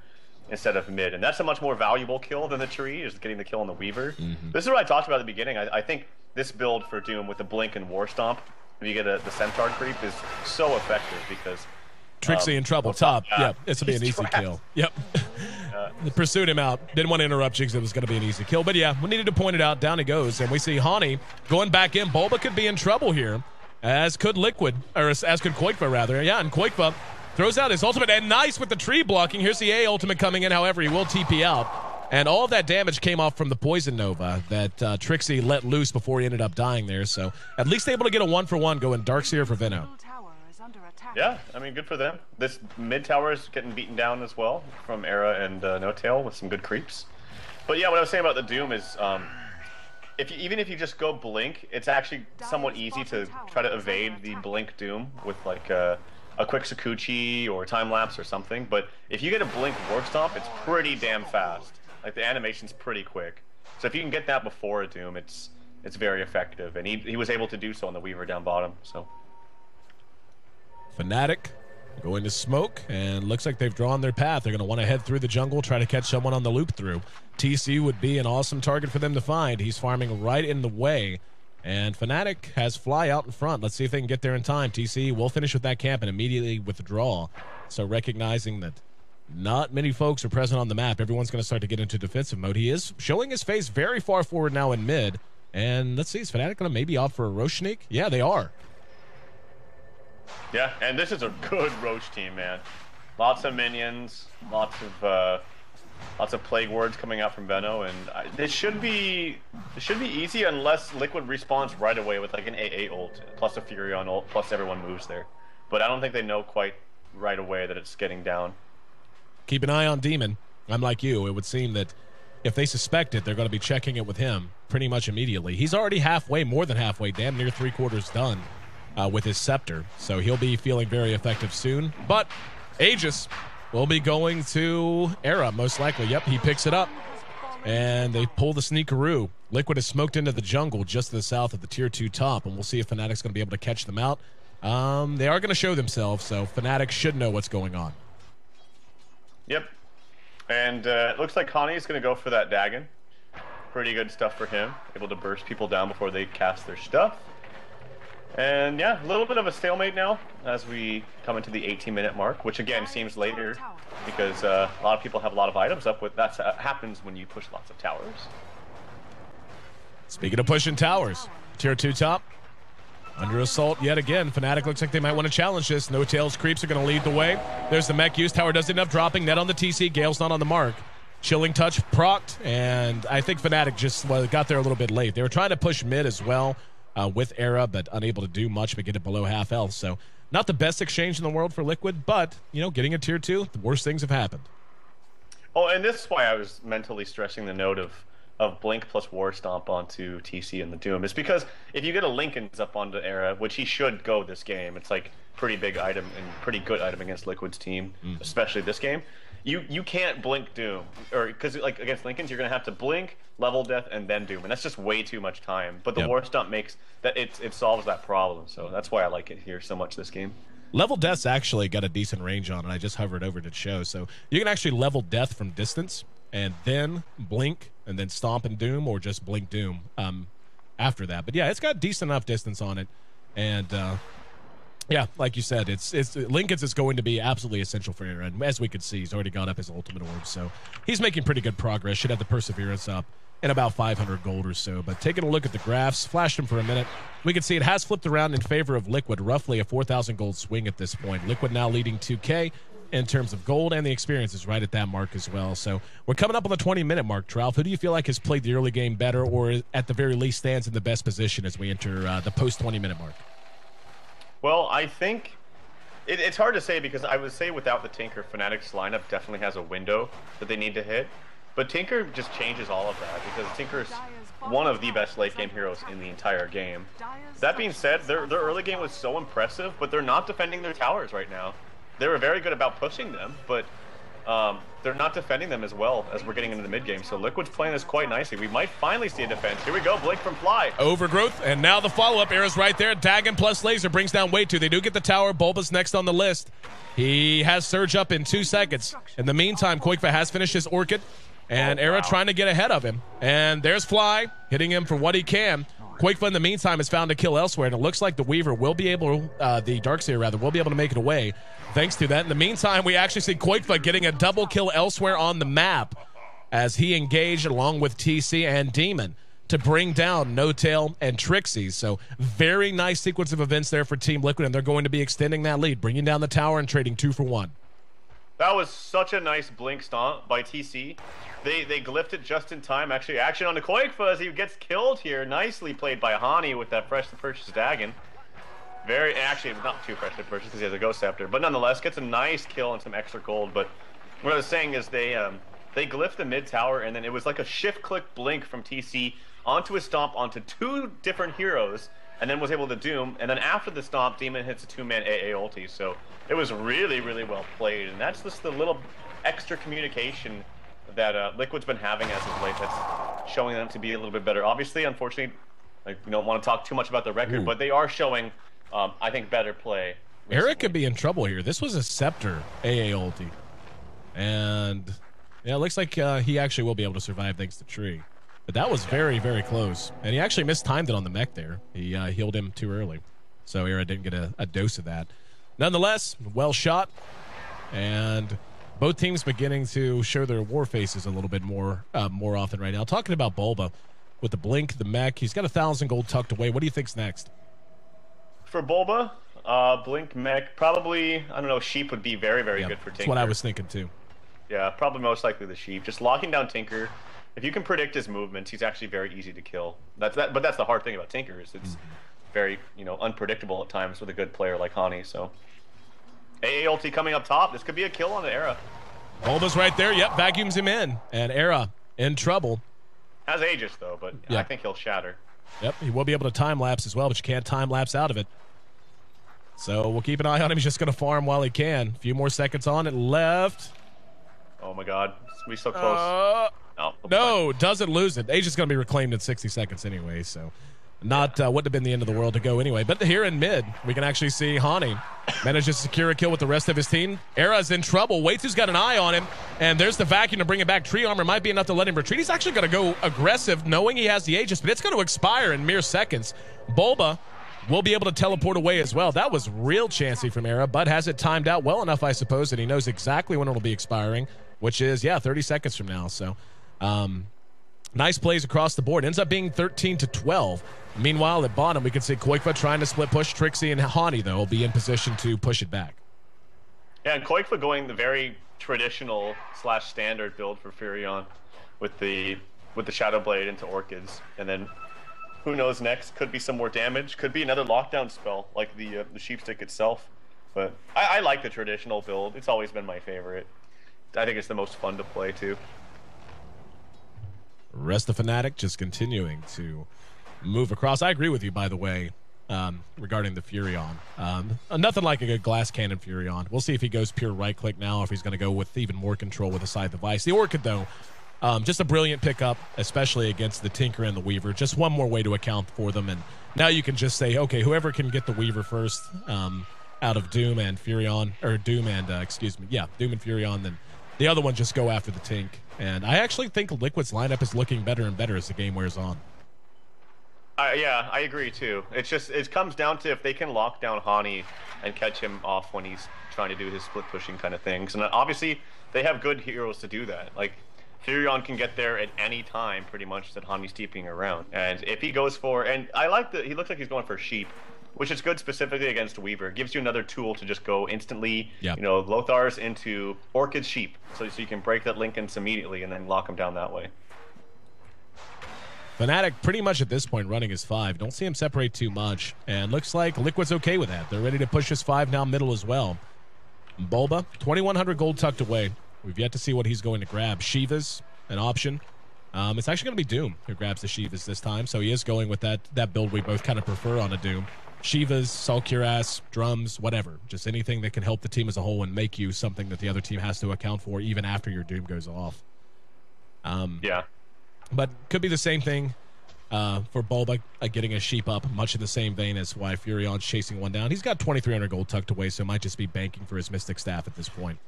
instead of mid, and that's a much more valuable kill than the tree, is getting the kill on the Weaver. This is what I talked about at the beginning. I think this build for Doom with the blink and war stomp, if you get the centaur creep, is so effective because Trixie in trouble top. Yeah, it's gonna be an easy kill. Yep. Pursued him out. Didn't want to interrupt you because it was going to be an easy kill. But yeah, we needed to point it out. Down he goes. And we see Hani going back in. Bulba could be in trouble here, as could Liquid, or as could Koikva, rather. Yeah, and Koikva throws out his ultimate. And nice with the tree blocking. Here's the A ultimate coming in. However, he will TP out. And all of that damage came off from the Poison Nova that Trixie let loose before he ended up dying there. So at least able to get a 1-for-1 going Darkseer for Veno. Yeah, I mean, good for them. This mid tower is getting beaten down as well from Era and No Tail with some good creeps. But yeah, what I was saying about the Doom is, even if you just go blink, it's actually somewhat easy to try to evade the blink Doom with like a quick Sakuchi or time lapse or something. But if you get a blink War Stomp, it's pretty damn fast. Like the animation's pretty quick. So if you can get that before a Doom, it's very effective. And he was able to do so on the Weaver down bottom. So. Fnatic going to smoke, and looks like they've drawn their path. They're going to want to head through the jungle, try to catch someone on the loop through. TC would be an awesome target for them to find. He's farming right in the way, and Fnatic has Fly out in front. Let's see if they can get there in time. TC will finish with that camp and immediately withdraw. So recognizing that not many folks are present on the map, everyone's going to start to get into defensive mode. He is showing his face very far forward now in mid, and let's see, is Fnatic going to maybe opt for a Roche sneak? Yeah, they are. Yeah, and this is a good Roach team, man. Lots of minions, lots of plague words coming out from Veno, and this should be easy unless Liquid respawns right away with like an AA ult plus a Furion ult plus everyone moves there. But I don't think they know quite right away that it's getting down. Keep an eye on Demon. I'm like you. It would seem that if they suspect it, they're going to be checking it with him pretty much immediately. He's already halfway, more than halfway, damn near 3/4 done. With his scepter, so he'll be feeling very effective soon. But Aegis will be going to Era, most likely. Yep, he picks it up, and they pull the sneakeroo. Liquid is smoked into the jungle just to the south of the tier 2 top, and we'll see if Fnatic's going to be able to catch them out. They are going to show themselves, so Fnatic should know what's going on. Yep, and it looks like Connie is going to go for that Dagon. Pretty good stuff for him, able to burst people down before they cast their stuff. And yeah, a little bit of a stalemate now as we come into the 18-minute mark, which again seems later because a lot of people have a lot of items up with. That happens when you push lots of towers. Speaking of pushing towers, tier 2 top under assault yet again. Fnatic looks like they might want to challenge this. No Tails creeps are going to lead the way. There's the mech use. Tower does end up dropping. Net on the TC. Gale's not on the mark. Chilling touch procced, and I think Fnatic just got there a little bit late. They were trying to push mid as well. With Era, but unable to do much but get it below half health. So not the best exchange in the world for Liquid, but, you know, getting a tier 2, the worst things have happened. Oh, and this is why I was mentally stressing the note of Blink plus War Stomp onto TC and the Doom. Is because if you get a Linken's up onto Era, which he should go this game, it's like pretty big item and pretty good item against Liquid's team, especially this game. You can't blink Doom, or because like against Linken's you're gonna have to blink, level death, and then Doom, and that's just way too much time. But the War Stomp makes that it solves that problem, so that's why I like it here so much this game. Level death's actually got a decent range on it. I just hovered over to show, so you can actually level death from distance and then blink and then stomp and Doom, or just blink Doom after that. But yeah, it's got decent enough distance on it, and yeah, like you said, it's Linken's is going to be absolutely essential for Era, and as we could see, he's already got up his ultimate orb, so he's making pretty good progress. Should have the Perseverance up in about 500 gold or so. But taking a look at the graphs, flashed them for a minute, we can see it has flipped around in favor of Liquid, roughly a 4,000 gold swing at this point. Liquid now leading 2K. in terms of gold, and the experience is right at that mark as well. So we're coming up on the 20-minute mark, Trout. Who do you feel like has played the early game better, or at the very least stands in the best position as we enter the post-20-minute mark? Well, I think it's hard to say, because I would say without the Tinker, Fnatic's lineup definitely has a window that they need to hit. But Tinker just changes all of that, because Tinker is one of the best late game heroes in the entire game. That being said, their early game was so impressive, but they're not defending their towers right now. They were very good about pushing them, but they're not defending them as well as we're getting into the mid game. So Liquid's playing this quite nicely. We might finally see a defense. Here we go, Blink from Fly. Overgrowth, and now the follow-up. Era's right there. Dagon plus Laser brings down way 2. They do get the tower. Bulba's next on the list. He has Surge up in 2 seconds. In the meantime, Koikva has finished his Orchid, and Era trying to get ahead of him. And there's Fly, hitting him for what he can. Koikva, in the meantime, has found a kill elsewhere, and it looks like the Weaver will be able, the Darkseer rather, will be able to make it away thanks to that. In the meantime, we actually see Koikva getting a double kill elsewhere on the map as he engaged along with TC and Demon to bring down No Tail and Trixie. So very nice sequence of events there for Team Liquid, and they're going to be extending that lead, bringing down the tower and trading 2 for 1. That was such a nice blink stomp by TC. They glyphed it just in time. Actually, action on the Koikva as he gets killed here. Nicely played by Hani with that fresh to purchase Dagon. Actually, not too fresh to purchase because he has a Ghost Scepter, but nonetheless gets a nice kill and some extra gold. But what I was saying is they glyphed the mid tower, and then it was like a shift click blink from TC onto his stomp onto 2 different heroes, and then was able to doom. And then after the stomp, Demon hits a 2-man AA ulti. So it was really, really well played, and that's just the little extra communication that Liquid's been having as of late that's showing them to be a little bit better. Obviously, unfortunately, we don't want to talk too much about the record, but they are showing, I think, better play. Eric could be in trouble here. This was a Scepter AA ulti, and yeah, it looks like he actually will be able to survive thanks to Tree. But that was very, very close, and he actually mistimed it on the mech there. He healed him too early, so Era didn't get a dose of that. Nonetheless, well shot, and both teams beginning to show their war faces a little bit more often right now. Talking about Bulba with the blink, the mech, he's got 1,000 gold tucked away. What do you think's next? For Bulba, blink, mech, probably, I don't know, Sheep would be very, very good for Tinker. That's what I was thinking too. Yeah, probably most likely the Sheep. Just locking down Tinker. If you can predict his movements, he's actually very easy to kill. But that's the hard thing about Tinker, is it's very, unpredictable at times with a good player like Hani. So AA ulti coming up top. This could be a kill on the Era. Bulba's right there. Yep, vacuums him in. And Era in trouble. Has Aegis, though, but I think he'll shatter. Yep, he will be able to time-lapse as well, but you can't time-lapse out of it. So we'll keep an eye on him. He's just going to farm while he can. A few more seconds on it left. Oh, my God. We're so close. No, doesn't lose it. Aegis is going to be reclaimed in 60 seconds anyway, so wouldn't have been the end of the world to go anyway. But here in mid, we can actually see Hani manages to secure a kill with the rest of his team. Era's in trouble. Waitu's got an eye on him, and there's the vacuum to bring it back. Tree armor might be enough to let him retreat. He's actually going to go aggressive, knowing he has the Aegis, but it's going to expire in mere seconds. Bulba will be able to teleport away as well. That was real chancy from Era, but has it timed out well enough, I suppose, that he knows exactly when it'll be expiring, which is, 30 seconds from now. So nice plays across the board. Ends up being 13-12. Meanwhile, at bottom, we can see Koikva trying to split push. Trixie and Hani, though, will be in position to push it back. Yeah, and Koikva going the very traditional / standard build for Furion with the Shadow Blade into Orchids. And then who knows next? Could be some more damage. Could be another lockdown spell like the Sheepstick itself. But I like the traditional build. It's always been my favorite. I think it's the most fun to play, too. Rest of Fnatic just continuing to move across. I agree with you, by the way, regarding the Furion. Nothing like a good glass cannon Furion. We'll see if he goes pure right-click now, or if he's going to go with even more control with a side device. The Orchid, though, just a brilliant pickup, especially against the Tinker and the Weaver. Just one more way to account for them, and now you can just say, okay, whoever can get the Weaver first out of Doom and Furion, or Doom and, Doom and Furion, then the other one just go after the Tink. And I actually think Liquid's lineup is looking better and better as the game wears on. Yeah, I agree too. It comes down to if they can lock down Hani and catch him off when he's trying to do his split pushing kind of things. And obviously they have good heroes to do that. Like Furion can get there at any time pretty much that Hani's TPing around. And if he goes for, and I like he looks like he's going for Sheep which is good specifically against Weaver. It gives you another tool to just go instantly, Yep. you know, Lothar's into Orchid Sheep, so you can break that Linken's immediately and then lock him down that way. Fnatic pretty much at this point running his 5. Don't see him separate too much. And looks like Liquid's okay with that. They're ready to push his 5 now middle as well. Bulba, 2,100 gold tucked away. We've yet to see what he's going to grab. Shiva's an option. It's actually going to be Doom who grabs the Shivas this time. So he is going with that build we both kind of prefer on a Doom. Shivas, Sulcuras, drums, whatever. Just anything that can help the team as a whole and make you something that the other team has to account for even after your Doom goes off. Yeah. But could be the same thing for Bulba getting a sheep up, much in the same vein as why Furion's chasing one down. He's got 2,300 gold tucked away, so it might just be banking for his Mystic Staff at this point.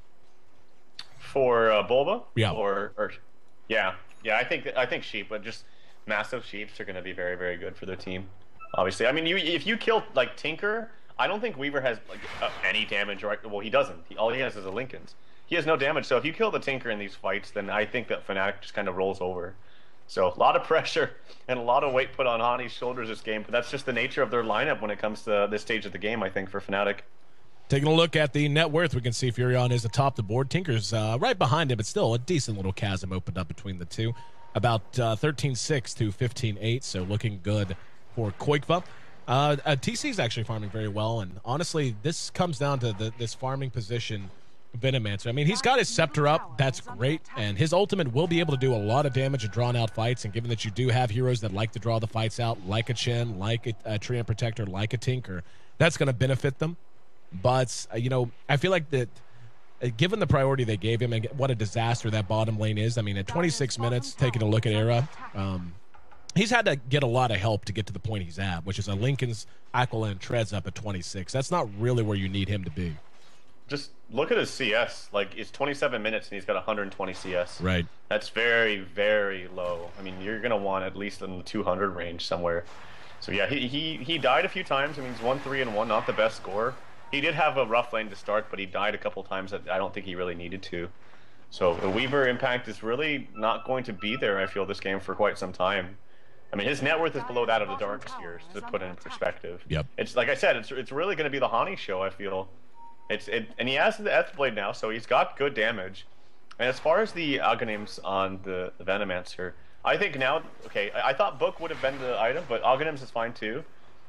For Bulba? Yeah. Yeah. I think sheep, but just massive sheeps are going to be very, very good for their team. Obviously, I mean, if you kill like Tinker, I don't think Weaver has like any damage. Right? Well, he doesn't. All he has is a Linken's. He has no damage. So if you kill the Tinker in these fights, then I think that Fnatic just kind of rolls over. So a lot of pressure and a lot of weight put on Hani's shoulders this game, but that's just the nature of their lineup when it comes to this stage of the game, I think, for Fnatic. Taking a look at the net worth, we can see Furion is atop the board. Tinker's right behind him, but still a decent little chasm opened up between the two. About 13.6 to 15.8, so looking good for Koikva. TC's actually farming very well, and honestly, this comes down to this farming position Venomancer. I mean, he's got his Scepter up. That's great. And his ultimate will be able to do a lot of damage in drawn-out fights. And given that you do have heroes that like to draw the fights out, like a Chen, like a Treant Protector, like a Tinker, that's going to benefit them. But, you know, I feel like that given the priority they gave him and what a disaster that bottom lane is, I mean, at 26 minutes, taking a look at Era, he's had to get a lot of help to get to the point he's at, which is a Linken's, Aquila, and Treads up at 26. That's not really where you need him to be. Just look at his CS. Like, it's 27 minutes and he's got 120 CS. Right. That's very, very low. I mean, you're going to want at least in the 200 range somewhere. So, yeah, he died a few times. I mean, he's 1-3-1, not the best score. He did have a rough lane to start, but he died a couple times that I don't think he really needed to. So the Weaver impact is really not going to be there, I feel, this game for quite some time. I mean, his net worth is below that of the Dark Seers, to put it in perspective. Yep. It's like I said, it's really going to be the Hani show, I feel. And he has the Ethblade now, so he's got good damage. And as far as the Aghanims on the Venomancer, I think now, okay, I thought Book would have been the item, but Aghanims is fine too.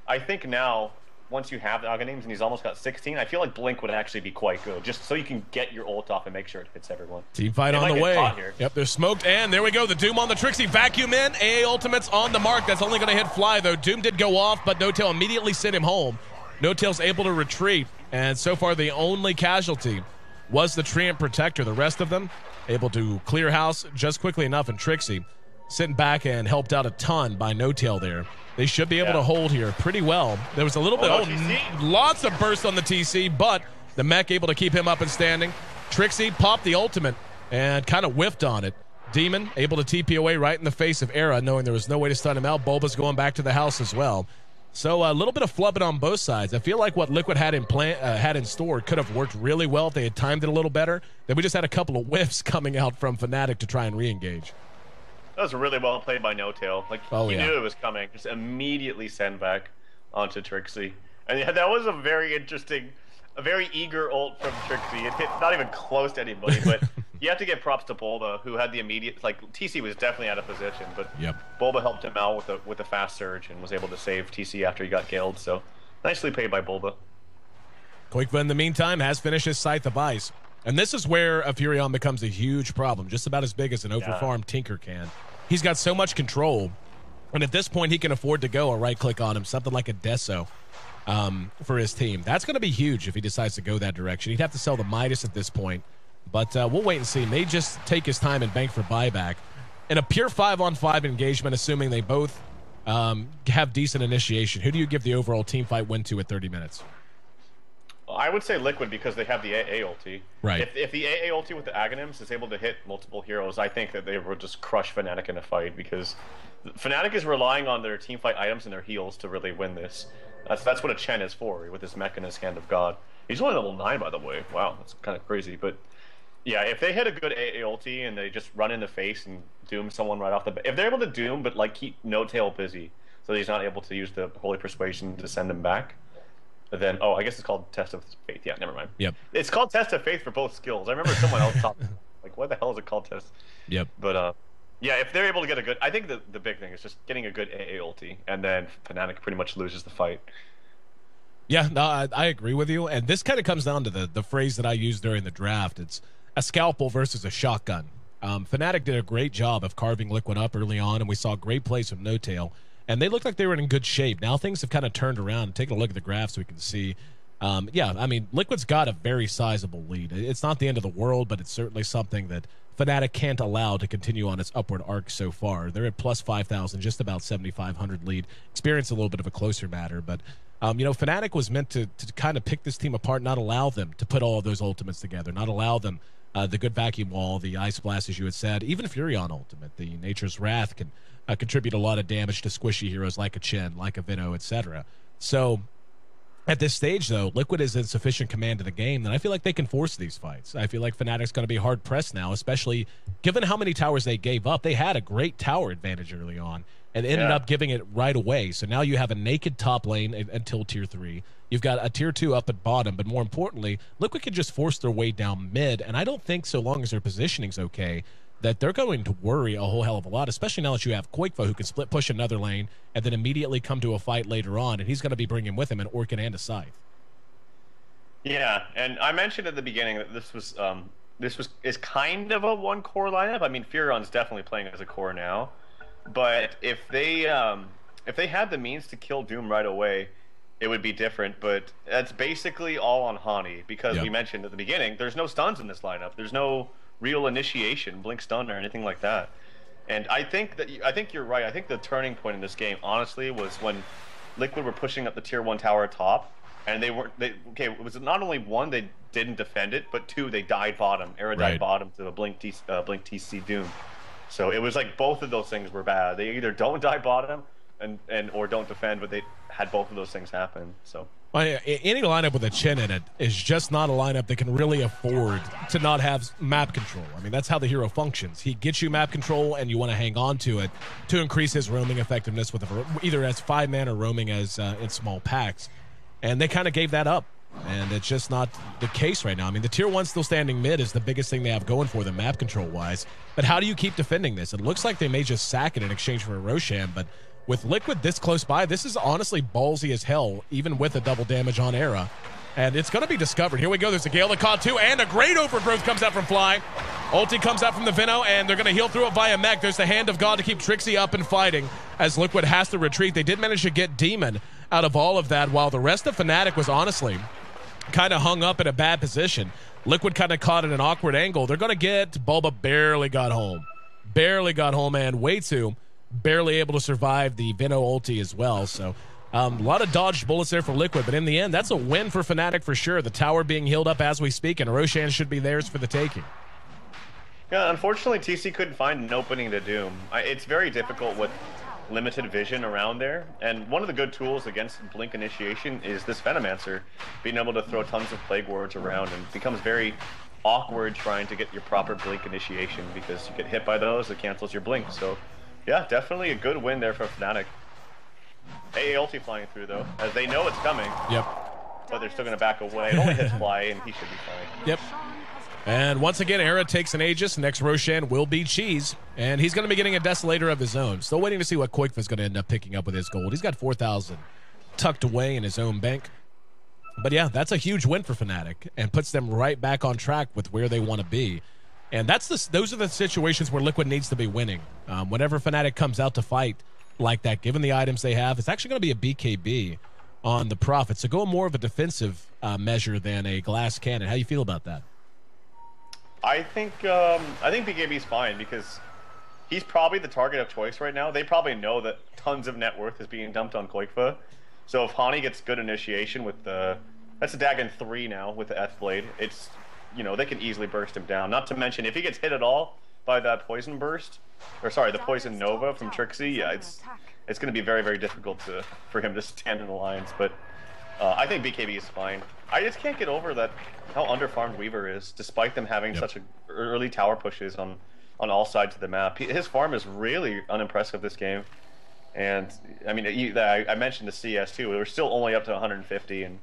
I think now, once you have the Aghanims and he's almost got 16, I feel like Blink would actually be quite good, just so you can get your ult off and make sure it hits everyone. Team fight on the way. Yep, they're smoked, and there we go. The Doom on the Trixie. Vacuum in. AA ultimate's on the mark. That's only going to hit Fly, though. Doom did go off, but No-Tail immediately sent him home. No-Tail's able to retreat, and so far the only casualty was the Treant Protector. The rest of them able to clear house just quickly enough, and Trixie sitting back and helped out a ton by No-Tail there. They should be able to hold here pretty well. There was a little bit, lots of burst on the TC, but the mech able to keep him up and standing. Trixie popped the ultimate and kind of whiffed on it. Demon able to TP away right in the face of Era, knowing there was no way to stun him out. Bulba's going back to the house as well. So a little bit of flubbing on both sides. I feel like what Liquid had in store could have worked really well if they had timed it a little better. Then we just had a couple of whiffs coming out from Fnatic to try and re-engage. That was really well played by No-Tail. Like, he knew it was coming. Just immediately send back onto Trixie. And yeah, that was a very interesting, a very eager ult from Trixie. It hit not even close to anybody, but you have to give props to Bulba, who had the immediate, like, TC was definitely out of position, but Bulba helped him out with a fast surge and was able to save TC after he got killed, so nicely played by Bulba. Koikva, in the meantime, has finished his Scythe of Ice. And this is where a Furion becomes a huge problem, just about as big as an overfarmed Tinker can. He's got so much control, and at this point he can afford to go a right-click on him, something like a Deso for his team. That's going to be huge if he decides to go that direction. He'd have to sell the Midas at this point, but we'll wait and see. May just take his time and bank for buyback. In a pure 5-on-5 engagement, assuming they both have decent initiation, who do you give the overall team fight win to at 30 minutes? I would say Liquid because they have the AA ulti. Right. If the AA ulti with the Aghanims is able to hit multiple heroes, I think that they will just crush Fnatic in a fight because Fnatic is relying on their team fight items and their heals to really win this. That's what a Chen is for, with his mech and his Hand of God. He's only level 9, by the way. Wow, that's kind of crazy. But yeah, if they hit a good AA ulti and they just run in the face and doom someone right off the bat, if they're able to doom but like keep No-Tail busy so that he's not able to use the Holy Persuasion to send him back, then oh, I guess it's called Test of Faith. Yeah, never mind. Yep. It's called Test of Faith for both skills. I remember someone else talking like, what the hell is it called Test? Yep. But yeah, if they're able to get a good, I think the big thing is just getting a good AA ulti, and then Fnatic pretty much loses the fight. Yeah, no, I agree with you. And this kind of comes down to the phrase that I used during the draft. It's a scalpel versus a shotgun. Fnatic did a great job of carving Liquid up early on, and we saw great plays from No Tail. And they looked like they were in good shape. Now things have kind of turned around. Taking a look at the graphs, we can see. Yeah, I mean, Liquid's got a very sizable lead. It's not the end of the world, but it's certainly something that Fnatic can't allow to continue on its upward arc so far. They're at plus 5,000, just about 7,500 lead. Experience a little bit of a closer matter, but you know, Fnatic was meant to kind of pick this team apart, not allow them to put all of those ultimates together, not allow them the good vacuum wall, the ice blast, as you had said, even Furion ultimate, the Nature's Wrath can contribute a lot of damage to squishy heroes like a Chen, like a Vino, etc. So at this stage, though, Liquid is in sufficient command of the game that I feel like they can force these fights. I feel like Fnatic's going to be hard-pressed now, especially given how many towers they gave up. They had a great tower advantage early on and ended up giving it right away. So now you have a naked top lane until Tier 3. You've got a Tier 2 up at bottom, but more importantly, Liquid can just force their way down mid, and I don't think so long as their positioning's okay that they're going to worry a whole hell of a lot, especially now that you have Quakefo who can split push another lane and then immediately come to a fight later on, and he's going to be bringing with him an Orchid and a Scythe. Yeah, and I mentioned at the beginning that this is kind of a one core lineup. I mean, Furion's definitely playing as a core now, but if they had the means to kill Doom right away, it would be different. But that's basically all on Hani because we mentioned at the beginning there's no stuns in this lineup. There's no real initiation, blink stun, or anything like that. And I think you're right. I think the turning point in this game, honestly, was when Liquid were pushing up the Tier 1 tower top, and it was not only one, they didn't defend it, but two, they died bottom. Era died bottom to a blink TC Doom. So it was like both of those things were bad. They either don't die bottom or don't defend, but they had both of those things happen. So any lineup with a Chen in it is just not a lineup that can really afford to not have map control. I mean, that's how the hero functions. He gets you map control, and you want to hang on to it to increase his roaming effectiveness with either as 5-man or roaming as in small packs. And they kind of gave that up, and it's just not the case right now. I mean, the Tier 1 still standing mid is the biggest thing they have going for them map control-wise. But how do you keep defending this? It looks like they may just sack it in exchange for a Roshan, but with Liquid this close by, this is honestly ballsy as hell, even with a double damage on Era. And it's going to be discovered. Here we go. There's a Gale of Cod too, and a great overgrowth comes out from Fly. Ulti comes out from the Vino, and they're going to heal through it via mech. There's the Hand of God to keep Trixie up and fighting as Liquid has to retreat. They did manage to get Demon out of all of that, while the rest of Fnatic was honestly kind of hung up in a bad position. Liquid kind of caught in an awkward angle. They're going to get Bulba barely got home. Barely got home, and Wei2 barely able to survive the Vino ulti as well. So a lot of dodged bullets there for Liquid, but in the end, that's a win for Fnatic for sure. The tower being healed up as we speak, and Roshan should be theirs for the taking. Yeah, unfortunately, TC couldn't find an opening to Doom. It's very difficult with limited vision around there, and one of the good tools against Blink Initiation is this Venomancer, being able to throw tons of Plague Wards around, and it becomes very awkward trying to get your proper Blink Initiation because you get hit by those, it cancels your Blink. So yeah, definitely a good win there for Fnatic. AA ulti flying through though, as they know it's coming. Yep. But they're still going to back away. It only hits Fly, and he should be fine. Yep. And once again, Era takes an Aegis. Next Roshan will be Cheese, and he's going to be getting a Desolator of his own. Still waiting to see what Quakefa's going to end up picking up with his gold. He's got 4,000 tucked away in his own bank. But yeah, that's a huge win for Fnatic and puts them right back on track with where they want to be. And those are the situations where Liquid needs to be winning. Whenever Fnatic comes out to fight like that, given the items they have, it's actually going to be a BKB on the Prophet. So go more of a defensive measure than a glass cannon. How do you feel about that? I think BKB is fine because he's probably the target of choice right now. They probably know that tons of net worth is being dumped on Quakefa. So if Hani gets good initiation with that's a Dagon 3 now with the F-Blade, it's, you know, they can easily burst him down. Not to mention, if he gets hit at all by that poison burst, or sorry, the poison nova from Trixie, yeah, it's going to be very, very difficult for him to stand in the lines. But I think BKB is fine. I just can't get over how underfarmed Weaver is, despite them having such early tower pushes on all sides of the map. His farm is really unimpressive this game. And I mean, I mentioned the CS too. We're still only up to 150, and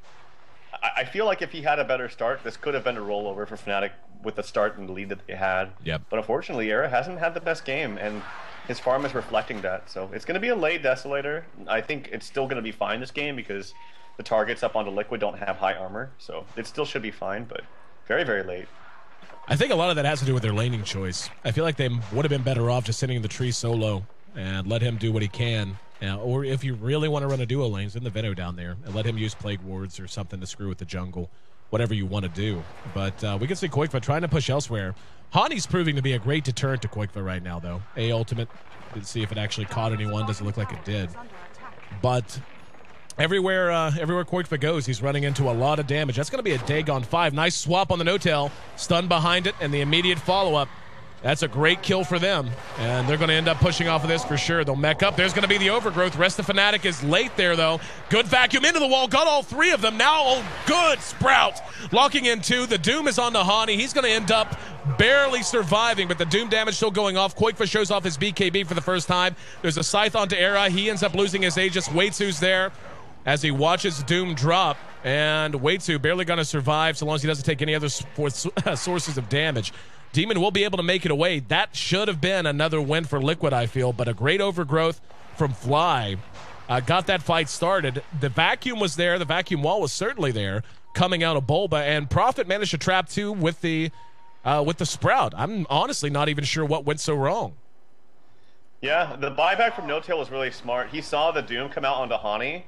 I feel like if he had a better start, this could have been a rollover for Fnatic with the start and the lead that they had. Yep. But unfortunately, Era hasn't had the best game, and his farm is reflecting that. So it's going to be a late Desolator. I think it's still going to be fine this game because the targets up onto Liquid don't have high armor, so it still should be fine, but very, very late. I think a lot of that has to do with their laning choice. I feel like they would have been better off just sitting in the tree solo and let him do what he can. Or if you really want to run a duo lane, send the Venom down there and let him use Plague Wards or something to screw with the jungle, whatever you want to do. But we can see Koikva trying to push elsewhere. Hani's proving to be a great deterrent to Koikva right now, though. A ultimate, didn't see if it actually caught anyone. Doesn't look like it did. But everywhere Koikva goes, he's running into a lot of damage. That's going to be a Dagon 5. Nice swap on the no-tail. Stun behind it, and the immediate follow-up. That's a great kill for them, and they're going to end up pushing off of this for sure. They'll mech up. There's going to be the overgrowth. Rest of Fnatic is late there, though. Good vacuum into the wall. Got all three of them. Now, good Sprout. Locking in two. The Doom is on to Hani. He's going to end up barely surviving, but the Doom damage still going off. Koikva shows off his BKB for the first time. There's a Scythe onto Era. He ends up losing his Aegis. Waitsu's there as he watches Doom drop, and Waitsu barely going to survive so long as he doesn't take any other sources of damage. Demon will be able to make it away. That should have been another win for Liquid, I feel, but a great overgrowth from Fly got that fight started. The vacuum was there. The vacuum wall was certainly there coming out of Bulba, and Prophet managed to trap two with the Sprout. I'm honestly not even sure what went so wrong. Yeah, the buyback from No-Tail was really smart. He saw the Doom come out onto Hani,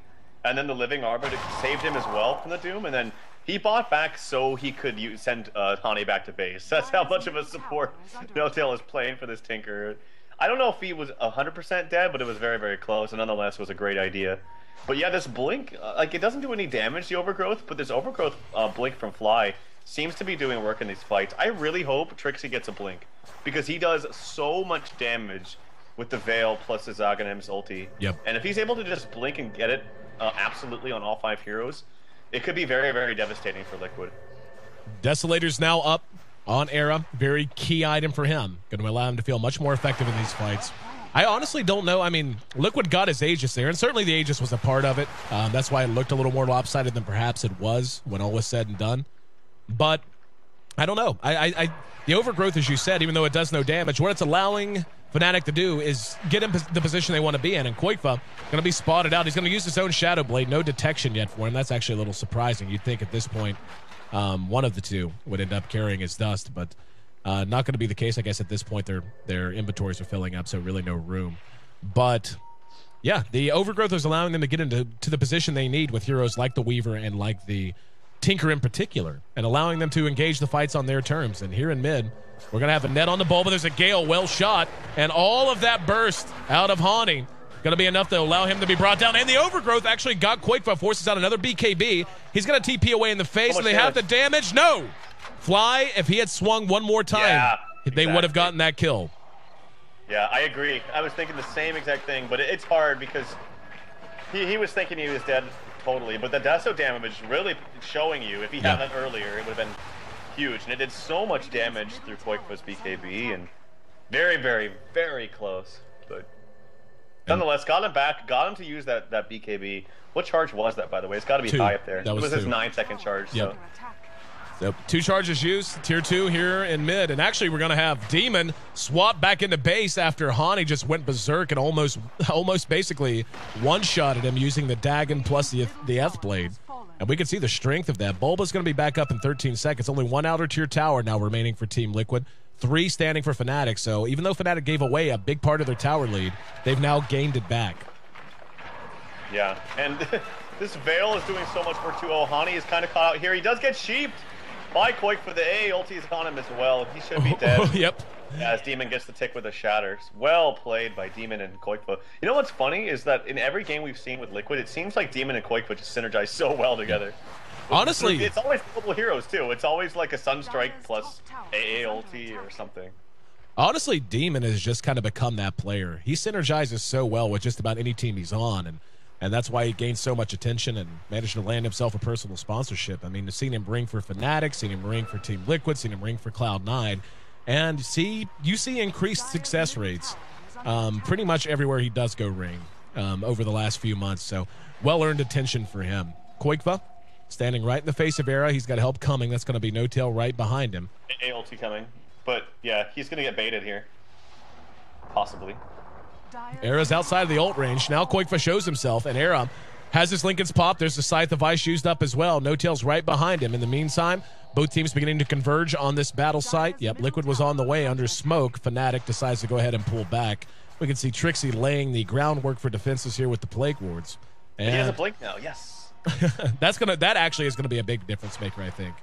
and then the Living Arbor saved him as well from the Doom, and then he bought back so he could send Hani back to base. That's how much of a support No-Tail is playing for this Tinker. I don't know if he was 100% dead, but it was very, very close, and nonetheless was a great idea. But yeah, this Blink, like, it doesn't do any damage, the Overgrowth, but this Overgrowth Blink from Fly seems to be doing work in these fights. I really hope Trixie gets a Blink, because he does so much damage with the Veil plus his Aghanim's ulti. Yep. And if he's able to just Blink and get it absolutely on all 5 heroes, it could be very, very devastating for Liquid. Desolator's now up on Era. Very key item for him. Going to allow him to feel much more effective in these fights. I honestly don't know. I mean, Liquid got his Aegis there, and certainly the Aegis was a part of it. That's why it looked a little more lopsided than perhaps it was when all was said and done. But I don't know. The Overgrowth, as you said, even though it does no damage, what it's allowing Fnatic to do is get in the position they want to be in, and Koikva going to be spotted out. He's going to use his own Shadow Blade. No detection yet for him. That's actually a little surprising. You'd think at this point one of the two would end up carrying his dust, but not going to be the case. I guess at this point their inventories are filling up, so really no room. But yeah, the Overgrowth is allowing them to get into the position they need with heroes like the Weaver and like the Tinker in particular, and allowing them to engage the fights on their terms. And here in mid, we're going to have a net on the ball, but there's a Gale well shot, and all of that burst out of Hani going to be enough to allow him to be brought down. And the Overgrowth actually got Koikva, forces out another BKB. He's going to TP away in the face, and they have the damage. No! Fly, if he had swung one more time, they would have gotten that kill. Yeah, I agree. I was thinking the same exact thing, but it's hard because he was thinking he was dead totally, but the Deso damage really showing you, if he had that earlier, it would have been huge, and it did so much damage through Koikva's BKB, and very, very, very close. But nonetheless, got him back, got him to use that BKB. What charge was that, by the way? It's got to be 2. High up there. That was it was his 9-second charge. Yep. So 2 charges used, tier 2 here in mid, and actually we're going to have Demon swap back into base after Hani just went berserk and almost basically one-shotted him using the Dagon plus the F blade. And we can see the strength of that. Bulba's going to be back up in 13 seconds. Only 1 outer tier tower now remaining for Team Liquid. 3 standing for Fnatic. So even though Fnatic gave away a big part of their tower lead, they've now gained it back. Yeah, and this Veil is doing so much for 2-0. Hani is kind of caught out here. He does get sheeped by Koikva. The A ulti is on him as well. He should be dead. Yep. As Demon gets the tick with a shatter. Well played by Demon and Koikva. You know what's funny is that in every game we've seen with Liquid, it seems like Demon and Koikva just synergize so well together. Honestly, it's always global heroes too. It's always like a Sunstrike plus AA ulti or something. Honestly, Demon has just kind of become that player. He synergizes so well with just about any team he's on, and that's why he gained so much attention and managed to land himself a personal sponsorship. I mean, seen him ring for Fnatic, seen him ring for Team Liquid, seen him ring for Cloud9, and you see increased success rates pretty much everywhere he does go ring. over the last few months. So well-earned attention for him. Koikva standing right in the face of Era. He's got help coming. That's going to be No Tail right behind him. ALT coming. But, yeah, he's going to get baited here. Possibly. Era's outside of the ult range. Now Koikva shows himself, and Era has his Lincoln's pop. There's the Scythe of Ice used up as well. No Tail's right behind him. In the meantime, both teams beginning to converge on this battle site. Yep, Liquid was on the way under smoke. Fnatic decides to go ahead and pull back. We can see Trixie laying the groundwork for defenses here with the Plague Wards. And he has a blink now, yes. that actually is gonna be a big difference maker, I think.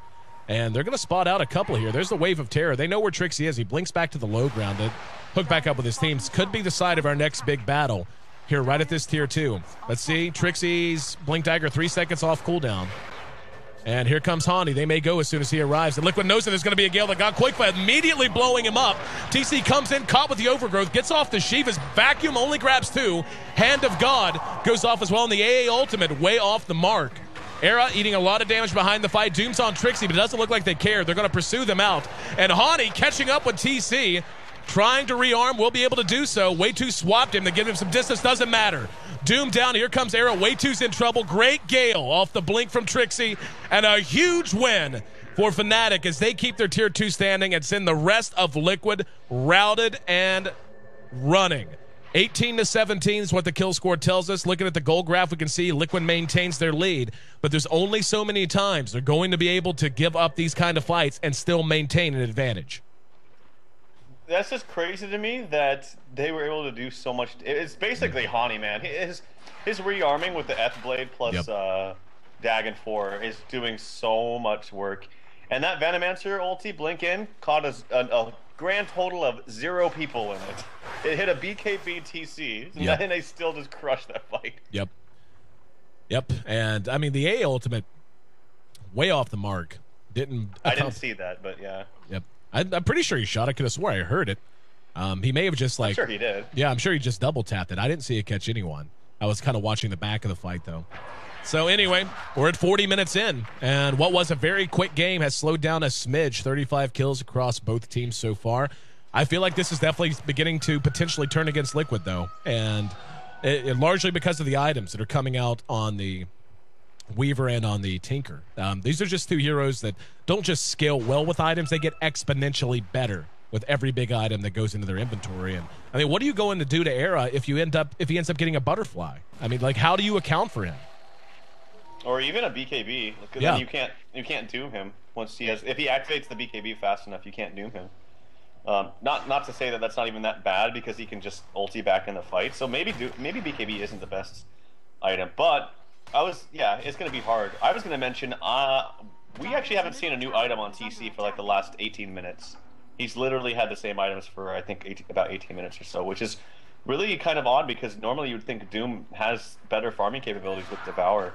And they're gonna spot out a couple here. There's the Wave of Terror. They know where Trixie is. He blinks back to the low ground to hook back up with his teams. Could be the side of our next big battle here right at this tier 2. Let's see. Trixie's Blink Dagger 3 seconds off cooldown. And here comes Hani. They may go as soon as he arrives. And Liquid knows that there's going to be a Gale that got Koikva immediately blowing him up. TC comes in, caught with the overgrowth, gets off the Shiva's vacuum, only grabs 2. Hand of God goes off as well, and the AA ultimate way off the mark. Era eating a lot of damage behind the fight. Doom's on Trixie, but it doesn't look like they care. They're going to pursue them out. And Hani catching up with TC, trying to rearm, will be able to do so. Way Too swapped him to give him some distance. Doesn't matter. Doom down. Here comes Era. Way Too's in trouble. Great Gale off the blink from Trixie. And a huge win for Fnatic as they keep their tier 2 standing and send the rest of Liquid routed and running. 18-17 is what the kill score tells us. Looking at the goal graph, we can see Liquid maintains their lead, but there's only so many times they're going to be able to give up these kind of fights and still maintain an advantage. That's just crazy to me that they were able to do so much. It's basically Hani, man. His rearming with the F blade plus Dagon 4 is doing so much work. And that Venomancer ulti blink in caught a grand total of 0 people in it. It hit a BKB TC, and they still just crushed that fight. Yep. And I mean, the A ultimate way off the mark. I didn't see that, but yeah. Yep. I'm pretty sure he shot it. I could have swore I heard it. He may have just I'm sure he did. Yeah, I'm sure he just double tapped it. I didn't see it catch anyone. I was kind of watching the back of the fight though. So anyway, we're at 40 minutes in, and what was a very quick game has slowed down a smidge. 35 kills across both teams so far. I feel like this is definitely beginning to potentially turn against Liquid though, and it largely because of the items that are coming out on the Weaver and on the Tinker. These are just 2 heroes that don't just scale well with items, they get exponentially better with every big item that goes into their inventory. And I mean, what are you going to do to Era if he ends up getting a butterfly? I mean, like, how do you account for him? Or even a BKB, because then you can't doom him once he has. If he activates the BKB fast enough, you can't doom him. Not to say that that's not even that bad, because he can just ulti back in the fight. So maybe BKB isn't the best item, but it's going to be hard. I was going to mention, we actually haven't seen a new item on TC for like the last 18 minutes. He's literally had the same items for, I think, about 18 minutes or so, which is really kind of odd because normally you would think Doom has better farming capabilities with Devour.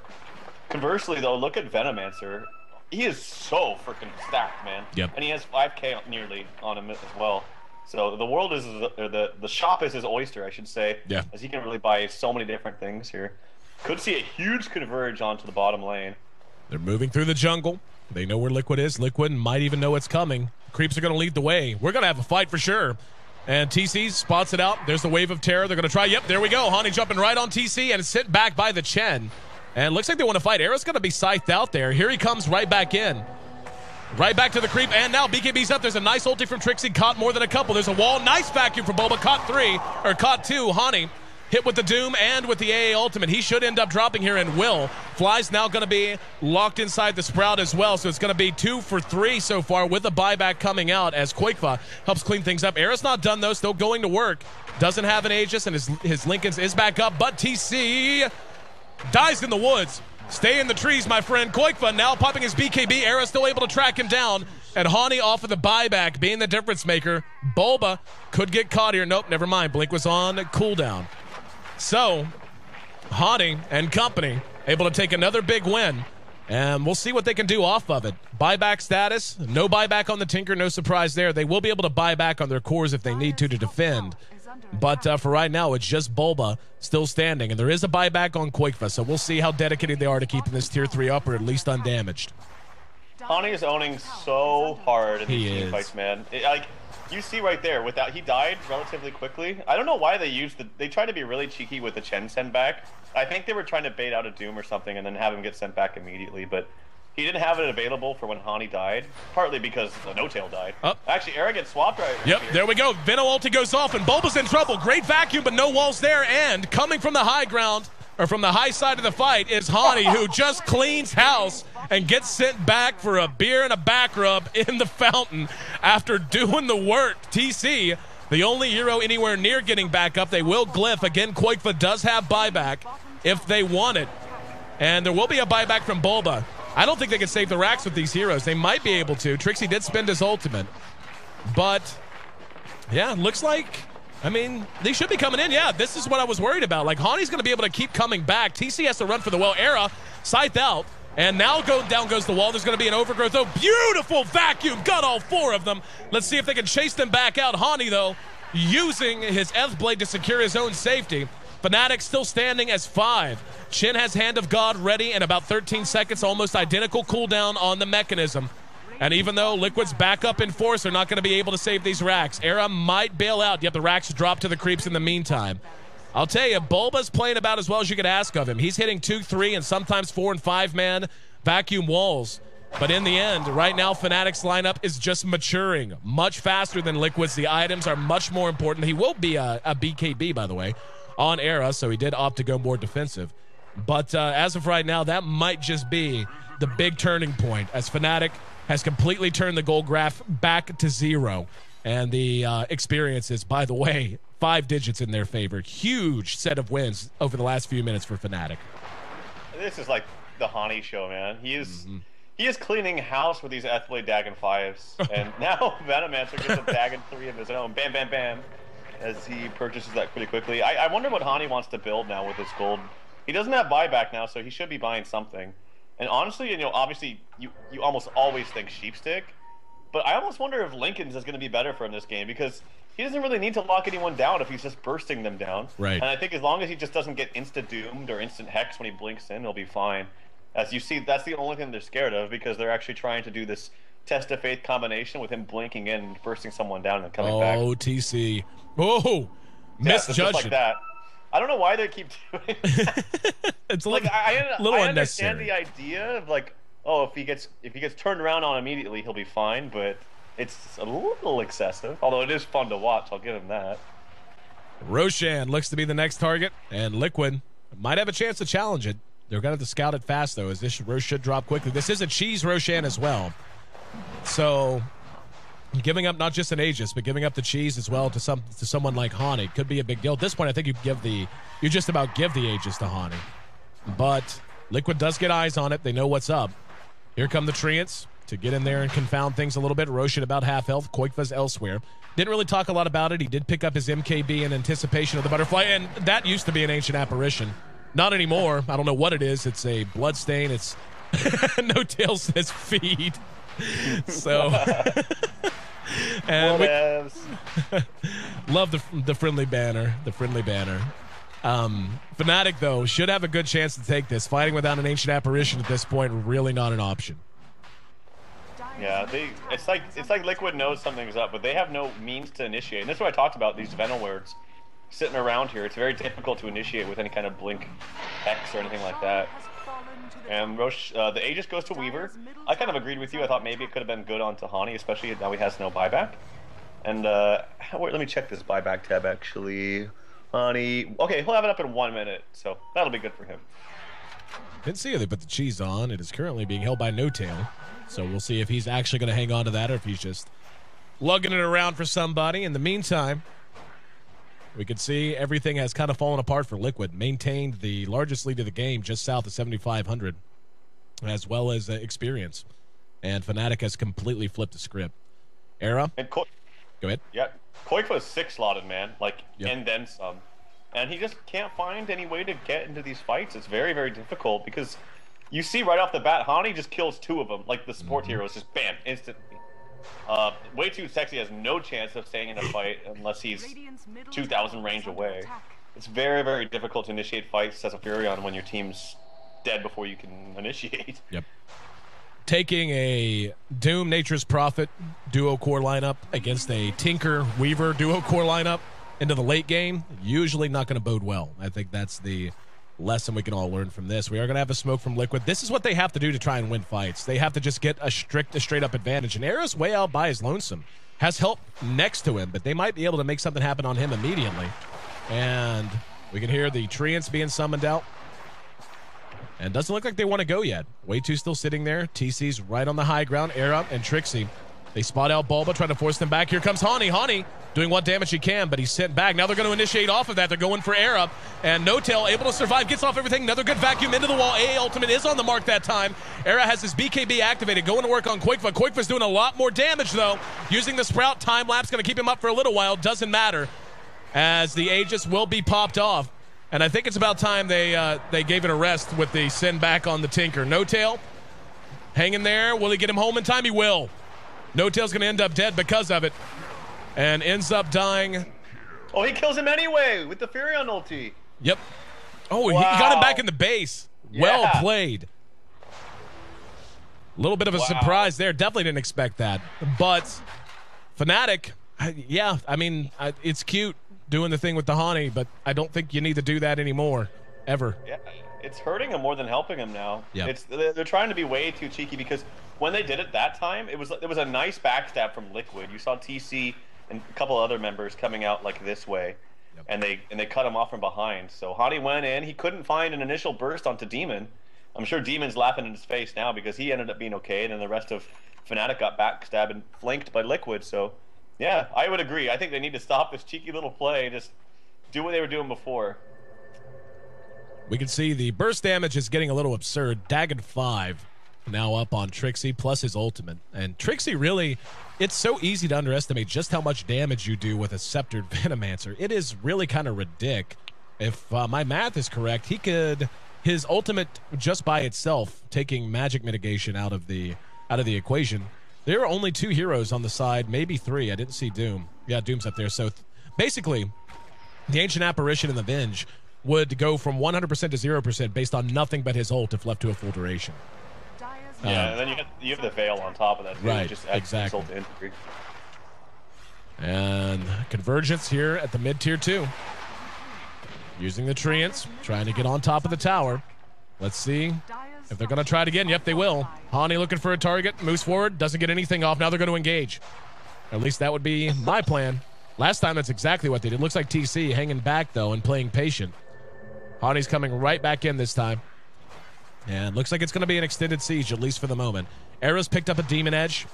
Conversely, though, look at Venomancer. He is so freaking stacked, man. Yep. And he has 5k nearly on him as well. So the world is, or the shop is his oyster, I should say. Yeah. As he can really buy so many different things here. Could see a huge converge onto the bottom lane. They're moving through the jungle. They know where Liquid is. Liquid might even know it's coming. Creeps are going to lead the way. We're going to have a fight for sure. And TC spots it out. There's the Wave of Terror. They're going to try. Yep, there we go. Hani jumping right on TC and sent back by the Chen. And looks like they want to fight. Era's going to be scythed out there. Here he comes right back in. Right back to the creep. And now BKB's up. There's a nice ulti from Trixie. Caught more than a couple. There's a wall. Nice vacuum from Boba. Caught 2. Hani hit with the Doom and with the AA ultimate. He should end up dropping here and will. Fly's now going to be locked inside the Sprout as well. So it's going to be 2 for 3 so far with a buyback coming out as Koikva helps clean things up. Era's not done though. Still going to work. Doesn't have an Aegis and his Lincoln's is back up. But TC dies in the woods. Stay in the trees, my friend. Koikva now popping his BKB. Era still able to track him down. And Hani off of the buyback, being the difference maker. Bulba could get caught here. Nope, never mind. Blink was on cooldown. So, Hani and company able to take another big win. And we'll see what they can do off of it. Buyback status. No buyback on the Tinker. No surprise there. They will be able to buy back on their cores if they need to defend. But for right now, it's just Bulba still standing. And there is a buyback on Koikva, so we'll see how dedicated they are to keeping this tier 3 up or at least undamaged. Hani is owning so hard in these team fights, man. you see right there, without he died relatively quickly. I don't know why they tried to be really cheeky with the Chen send back. I think they were trying to bait out a Doom or something and then have him get sent back immediately, but he didn't have it available for when Hani died, partly because the No-Tail died. Oh. Actually, Era gets swapped right Yep, here. there we go. Venom ulti goes off, and Bulba's in trouble. Great vacuum, but no walls there. And coming from the high ground, or from the high side of the fight, is Hani, who just cleans house and gets sent back for a beer and a back rub in the fountain after doing the work. TC, the only hero anywhere near getting back up. They will glyph. Again, Koikva does have buyback if they want it. And there will be a buyback from Bulba. I don't think they can save the racks with these heroes. They might be able to. Trixie did spend his ultimate. But, yeah, looks like, I mean, they should be coming in. Yeah, this is what I was worried about. Like, Hani's going to be able to keep coming back. TC has to run for the well. Era, scythe out. And now down goes the wall. There's going to be an overgrowth. Oh, beautiful vacuum. Got all four of them. Let's see if they can chase them back out. Hani, though, using his Eth Blade to secure his own safety. Fnatic still standing as 5. Chin has Hand of God ready in about 13 seconds, almost identical cooldown on the mechanism. And even though Liquid's back up in force, they're not going to be able to save these racks. Era might bail out, yet the racks drop to the creeps in the meantime. I'll tell you, Bulba's playing about as well as you could ask of him. He's hitting 2, 3, and sometimes 4 and 5-man vacuum walls. But in the end, right now, Fnatic's lineup is just maturing much faster than Liquid's. The items are much more important. He will be a BKB, by the way, on Era, so he did opt to go more defensive. But as of right now, that might just be the big turning point, as Fnatic has completely turned the goal graph back to 0. And the experience is, by the way, 5 digits in their favor. Huge set of wins over the last few minutes for Fnatic. This is like the Hani show, man. He is cleaning house with these Ethblade Dagon 5s. And now Venomancer gets a Dagon 3 of his own. Bam, bam, bam. As he purchases that pretty quickly. I wonder what Hani wants to build now with this gold. He doesn't have buyback now, so he should be buying something. And honestly, you know, obviously, you almost always think Sheepstick, but I almost wonder if Lincoln's is going to be better for him this game, because he doesn't really need to lock anyone down if he's just bursting them down. Right. And I think as long as he just doesn't get insta-doomed or instant hex when he blinks in, he'll be fine. As you see, that's the only thing they're scared of, because they're actually trying to do this test of faith combination with him blinking in and bursting someone down and coming back. Oh, TC. Oh, misjudged. Just like that. I don't know why they keep doing that. It's a like little I unnecessary. understand the idea of like, oh, if he gets turned around on immediately, he'll be fine, but it's a little excessive. Although it is fun to watch, I'll give him that. Roshan looks to be the next target, and Liquid might have a chance to challenge it. They're going to have to scout it fast, though, as this Rosh should drop quickly. This is a cheese Roshan as well. So giving up not just an Aegis, but giving up the cheese as well to someone like Hani could be a big deal. At this point, I think you just about give the Aegis to Hani. But Liquid does get eyes on it. They know what's up. Here come the Treants to get in there and confound things a little bit. Roshan about half health. Koikva's elsewhere. Didn't really talk a lot about it. He did pick up his MKB in anticipation of the butterfly, and that used to be an ancient apparition. Not anymore. I don't know what it is. It's a blood stain. It's No-Tail says feed. So and love the friendly banner. The friendly banner. Fnatic, though, should have a good chance to take this. Fighting without an ancient apparition at this point, really not an option. Yeah, it's like Liquid knows something's up, but they have no means to initiate. And that's what I talked about, these Venom words sitting around here. It's very difficult to initiate with any kind of blink X or anything like that. And Roche, the Aegis goes to Weaver. I kind of agreed with you. I thought maybe it could have been good onto Hani, especially now he has no buyback. And wait, let me check this buyback tab actually. Hani, okay, he'll have it up in 1 minute, so that'll be good for him. Didn't see how they put the cheese on. It is currently being held by No-Tail. So we'll see if he's actually going to hang on to that or if he's just lugging it around for somebody. In the meantime, we can see everything has kind of fallen apart for Liquid. Maintained the largest lead of the game just south of 7,500, as well as experience. And Fnatic has completely flipped the script. Era? Go ahead. Yeah, Koikva is 6-slotted, man. Like, yep. And then some. And he just can't find any way to get into these fights. It's very, very difficult because you see right off the bat, Hani just kills 2 of them. Like the support heroes, just bam, instantly. Way Too Sexy has no chance of staying in a fight unless he's 2,000 range away. It's very, very difficult to initiate fights as a Furion when your team's dead before you can initiate. Yep. taking a Doom Nature's Prophet duo core lineup against a Tinker Weaver duo core lineup into the late game, usually not going to bode well. I think that's the lesson we can all learn from this. We are going to have a smoke from Liquid. This is what they have to do to try and win fights. They have to just get a straight up advantage. And Arrow's way out by his lonesome. Has help next to him, but they might be able to make something happen on him immediately. And we can hear the treants being summoned out. And doesn't look like they want to go yet. Way 2 still sitting there. TC's right on the high ground. Era and Trixie. They spot out Bulba, trying to force them back. Here comes Hani. Hani doing what damage he can, but he's sent back. Now they're going to initiate off of that. They're going for Era. And No-Tail able to survive, gets off everything. Another good vacuum into the wall. AA ultimate is on the mark that time. Era has his BKB activated, going to work on Quakefa. Quakefa's doing a lot more damage, though. Using the Sprout time lapse, going to keep him up for a little while. Doesn't matter, as the Aegis will be popped off. And I think it's about time they gave it a rest with the send back on the Tinker. No-Tail hanging there. Will he get him home in time? He will. No-Tail's going to end up dead because of it, and ends up dying. Oh, he kills him anyway with the Furion ulti. Yep. Oh, wow. He got him back in the base. Yeah. Well played. A little bit of a surprise there. Definitely didn't expect that. But Fnatic, yeah, I mean, it's cute doing the thing with the Hani, but I don't think you need to do that anymore, ever. Yeah, it's hurting him more than helping him now. Yep. They're trying to be way too cheeky, because when they did it that time, there was a nice backstab from Liquid. You saw TC and a couple other members coming out like this way, yep. and they cut him off from behind. So Hani went in. He couldn't find an initial burst onto Demon. I'm sure Demon's laughing in his face now, because he ended up being okay, and then the rest of Fnatic got backstabbed and flanked by Liquid. So yeah, I would agree. I think they need to stop this cheeky little play and just do what they were doing before. We can see the burst damage is getting a little absurd. Dagon 5 now up on Trixie plus his ultimate. And Trixie really, it's so easy to underestimate just how much damage you do with a Sceptered Venomancer. It is really kind of ridiculous. If my math is correct, he could, his ultimate just by itself, taking magic mitigation out of the equation. There are only 2 heroes on the side, maybe 3. I didn't see Doom. Yeah, Doom's up there. So basically, the Ancient Apparition and the Venge would go from 100% to 0% based on nothing but his ult if left to a full duration. Yeah, and then you have the Veil on top of that. Too. Right, just exactly. Ult injury. And Convergence here at the mid-tier 2. Using the Treants, trying to get on top of the tower. Let's see if they're going to try it again. Yep, they will. Hani looking for a target, moves forward, doesn't get anything off. Now they're going to engage. At least that would be my plan. Last time, that's exactly what they did. Looks like TC hanging back, though, and playing patient. Hani's coming right back in this time. And looks like it's going to be an extended siege, at least for the moment. Era's picked up a Demon Edge,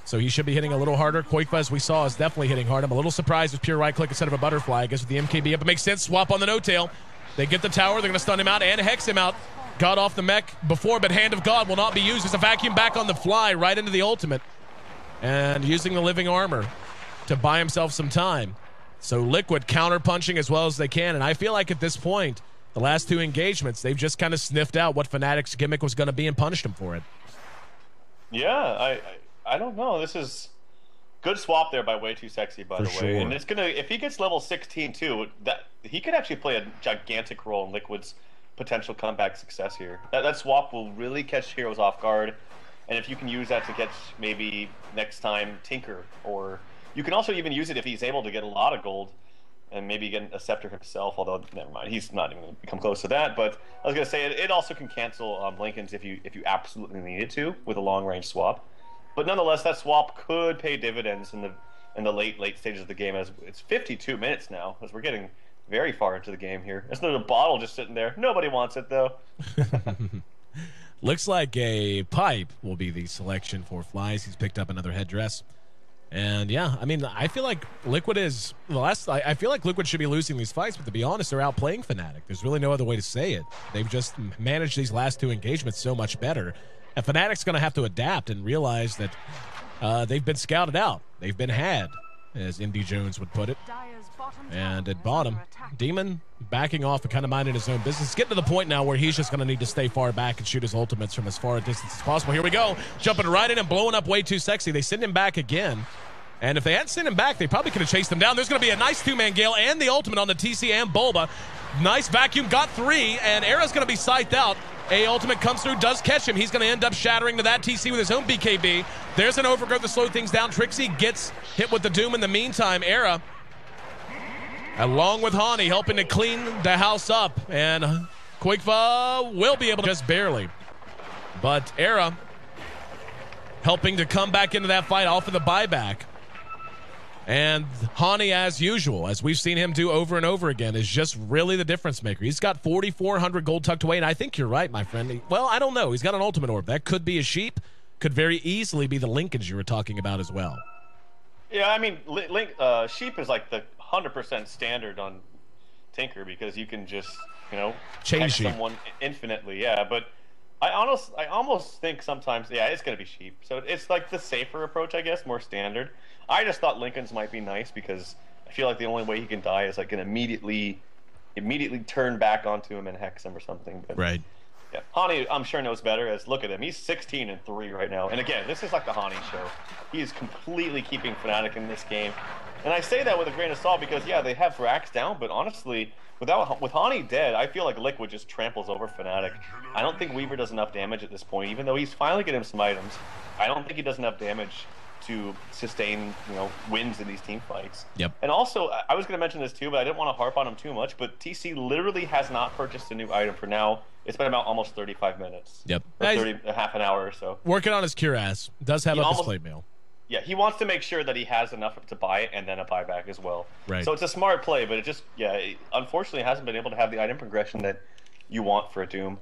so he should be hitting a little harder. Quakefa, as we saw, is definitely hitting hard. I'm a little surprised with pure right-click instead of a butterfly. I guess with the MKB up, it makes sense. Swap on the No-Tail. They get the tower. They're going to stun him out and hex him out. Got off the mech before, but Hand of God will not be used. There's a vacuum back on the fly right into the ultimate. And using the living armor to buy himself some time. So Liquid counter-punching as well as they can. And I feel like at this point, the last 2 engagements, they've just kind of sniffed out what Fnatic's gimmick was going to be and punished him for it. Yeah, I don't know. This is good swap there by Way Too Sexy, by the way. Sure. And it's gonna, if he gets level 16 too, that he could actually play a gigantic role in Liquid's potential comeback success here. That swap will really catch heroes off guard, and if you can use that to catch maybe next time Tinker, or you can also even use it if he's able to get a lot of gold and maybe get a Scepter himself, although never mind, he's not even going to come close to that. But I was going to say it also can cancel Blinkens if you absolutely need it to with a long range swap. But nonetheless, that swap could pay dividends in the late stages of the game, as it's 52 minutes now, as we're getting very far into the game here. There's no bottle just sitting there. Nobody wants it though. Looks like a pipe will be the selection for Flies. He's picked up another headdress. And yeah, I mean, I feel like Liquid is I feel like Liquid should be losing these fights, but to be honest, they're outplaying Fnatic. There's really no other way to say it. They've just managed these last 2 engagements so much better. And Fnatic's going to have to adapt and realize that they've been scouted out. They've been had, as Indy Jones would put it. And at bottom, Demon backing off and kind of minding his own business. It's getting to the point now where he's just going to need to stay far back and shoot his ultimates from as far a distance as possible. Here we go. Jumping right in and blowing up Way Too Sexy. They send him back again. And if they hadn't sent him back, they probably could have chased him down. There's going to be a nice 2-man Gale and the ultimate on the TC and Bulba. Nice vacuum, got 3, and Era's going to be scythed out. A ultimate comes through, does catch him. He's going to end up shattering to that TC with his own BKB. There's an overgrowth to slow things down. Trixie gets hit with the Doom in the meantime. Era, along with Hani, helping to clean the house up. And Quigva will be able to just barely. But Era helping to come back into that fight off of the buyback. And Hani, as usual, as we've seen him do over and over again, is just really the difference maker. He's got 4,400 gold tucked away, and I think you're right, my friend. Well, I don't know. He's got an ultimate orb. That could be a sheep. Could very easily be the Lincolns you were talking about as well. Yeah, I mean, sheep is like the 100% standard on Tinker because you can just, change someone infinitely. Yeah, but I almost think sometimes, yeah, it's going to be sheep. So it's like the safer approach, I guess, more standard. I just thought Lincoln's might be nice because I feel like the only way he can die is like an immediately turn back onto him and hex him or something. But, right. Yeah, Hani, I'm sure knows better. As look at him, he's 16-3 right now. And again, this is like the Hani show. He is completely keeping Fnatic in this game. And I say that with a grain of salt because yeah, they have Rax down, but honestly, with Hani dead, I feel like Liquid just tramples over Fnatic. I don't think Weaver does enough damage at this point, even though he's finally getting some items. I don't think he does enough damage to sustain, wins in these team fights. Yep. And also, I was going to mention this too, but I didn't want to harp on him too much, but TC literally has not purchased a new item for now. It's been about almost 35 minutes. Yep. Or half an hour or so. Working on his cure ass. Does have a slate mail. Yeah, he wants to make sure that he has enough to buy it and then a buyback as well. Right. So it's a smart play, but it just, unfortunately hasn't been able to have the item progression that you want for a Doom.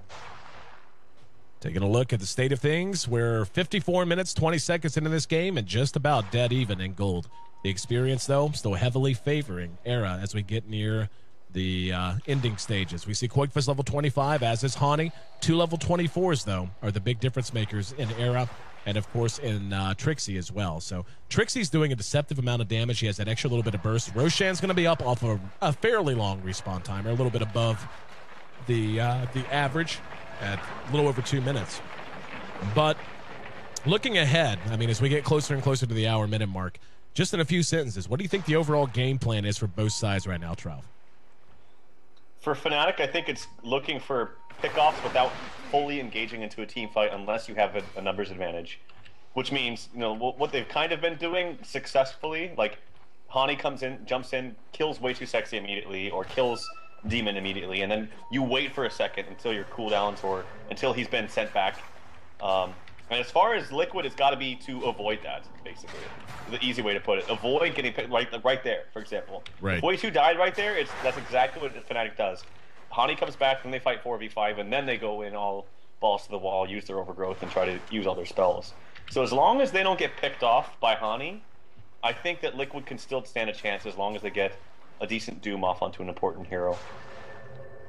Taking a look at the state of things, we're 54 minutes, 20 seconds into this game and just about dead even in gold. The experience, though, still heavily favoring Era as we get near the ending stages. We see Quigfa's level 25, as is Hani. 2 level 24s, though, are the big difference makers in Era and, of course, in Trixie as well. So Trixie's doing a deceptive amount of damage. He has that extra little bit of burst. Roshan's going to be up off of a fairly long respawn timer, a little bit above the average at a little over 2 minutes. But looking ahead, I mean, as we get closer and closer to the hour-minute mark, just in a few sentences, what do you think the overall game plan is for both sides right now, Trav? For Fnatic, I think it's looking for pickoffs without fully engaging into a team fight unless you have a numbers advantage. Which means, what they've kind of been doing successfully, like Hani comes in, jumps in, kills Way Too Sexy immediately, or kills Demon immediately, and then you wait for a second until your cooldowns or until he's been sent back. And as far as Liquid, it's got to be to avoid that, basically. The easy way to put it. Avoid getting picked right there, for example. Right. If Way Too died right there, that's exactly what Fnatic does. Hani comes back, then they fight 4v5, and then they go in all balls to the wall, use their overgrowth, and try to use all their spells. So as long as they don't get picked off by Hani, I think that Liquid can still stand a chance as long as they get a decent Doom off onto an important hero.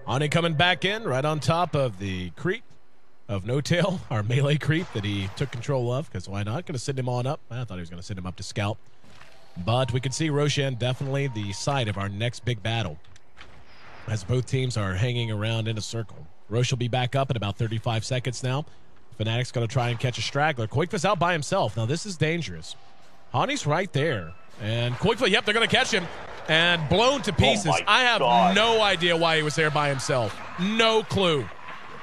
Hani coming back in right on top of the creep of No Tail, our melee creep that he took control of, because why not? Going to send him on up. I thought he was going to send him up to scout. But we can see Roshan definitely the site of our next big battle, as both teams are hanging around in a circle. Roche will be back up in about 35 seconds now. Fnatic's going to try and catch a straggler. Quigfa's out by himself. Now, this is dangerous. Hani's right there. And Quigfa, yep, they're going to catch him. And blown to pieces. I have no idea why he was there by himself. No clue.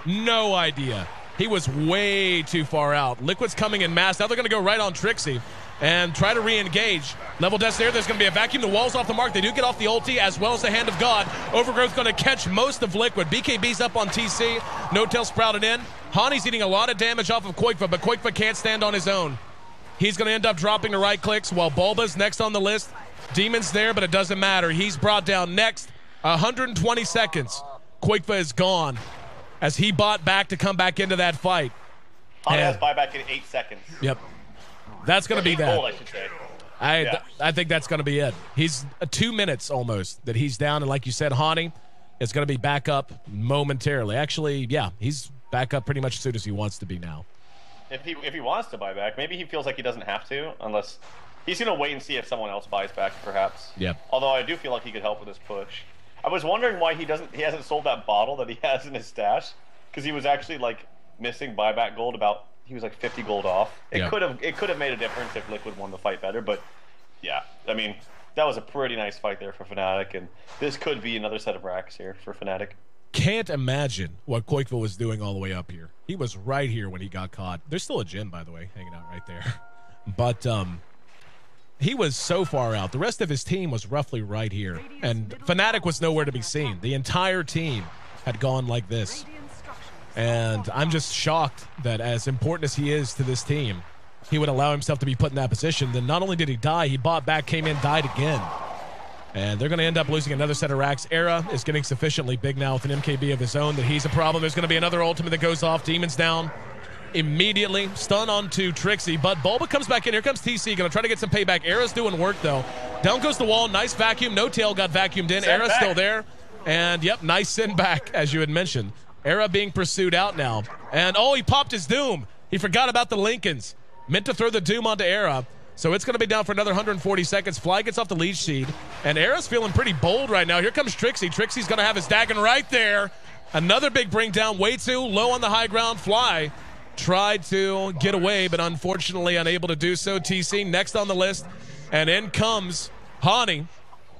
No idea. He was way too far out. Liquid's coming in mass. Now they're going to go right on Trixie and try to re-engage. Level death there. There's going to be a vacuum. The wall's off the mark. They do get off the ulti as well as the Hand of God. Overgrowth going to catch most of Liquid. BKB's up on TC. No Tail sprouted in. Hani's eating a lot of damage off of Quigfa, but Quigfa can't stand on his own. He's going to end up dropping the right clicks while Bulba's next on the list. Demon's there, but it doesn't matter. He's brought down next. 120 seconds. Quigfa is gone as he bought back to come back into that fight. Hani has buyback in 8 seconds. Yep. That's going to be that. I should say. I think that's going to be it. He's 2 minutes almost that he's down, and like you said, Hani is going to be back up momentarily. Actually, yeah, he's back up pretty much as soon as he wants to be now. If he wants to buy back, maybe he feels like he doesn't have to, unless he's going to wait and see if someone else buys back, perhaps. Yep. Although I do feel like he could help with this push. I was wondering why he hasn't sold that bottle that he has in his stash, because he was actually like missing buyback gold he was like 50 gold off. It could have made a difference if Liquid won the fight better, but yeah, I mean, was a pretty nice fight there for Fnatic, and this could be another set of racks here for Fnatic. Can't imagine what Koikva was doing all the way up here. He was right here when he got caught. There's still a gym, by the way, hanging out right there. But he was so far out. The rest of his team was roughly right here. And Fnatic was nowhere to be seen. The entire team had gone like this. And I'm just shocked that as important as he is to this team, he would allow himself to be put in that position. Then not only did he die, he bought back, came in, died again. And they're going to end up losing another set of racks. Era is getting sufficiently big now with an MKB of his own that he's a problem. There's going to be another ultimate that goes off. Demon's down immediately. Stun onto Trixie, but Bulba comes back in. Here comes TC, going to try to get some payback. Era's doing work, though. Down goes the wall. Nice vacuum. No tail got vacuumed in. Era's still there. And, yep, nice send back, as you had mentioned. Era being pursued out now. And, oh, he popped his Doom. He forgot about the Lincolns. Meant to throw the Doom onto Era. So it's going to be down for another 140 seconds. Fly gets off the lead seed. And Era's feeling pretty bold right now. Here comes Trixie. Trixie's going to have his Dagon right there. Another big bring down. Way too low on the high ground. Fly tried to get away, but unfortunately unable to do so. TC next on the list. And in comes Hani,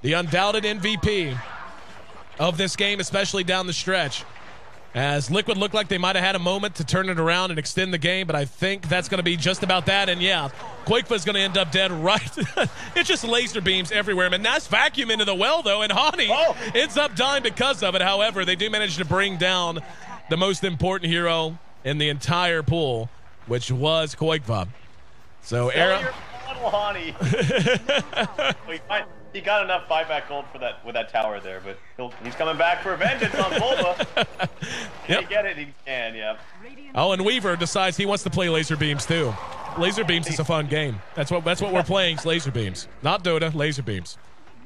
the undoubted MVP of this game, especially down the stretch. As Liquid looked like they might have had a moment to turn it around and extend the game, but I think that's going to be just about that. And yeah, Koikva's going to end up dead right. It's just laser beams everywhere. Man, nice vacuum into the well, though, and Hani ends up dying because of it. However, they do manage to bring down the most important hero in the entire pool, which was Koikva. So, Era. Hani. He got enough buyback gold for that with that tower there, but he's coming back for vengeance on Bulba. Can he get it? He can, yeah. Oh, and Weaver decides he wants to play laser beams too. Laser beams is a fun game. That's what we're playing. Is laser beams, not Dota. Laser beams.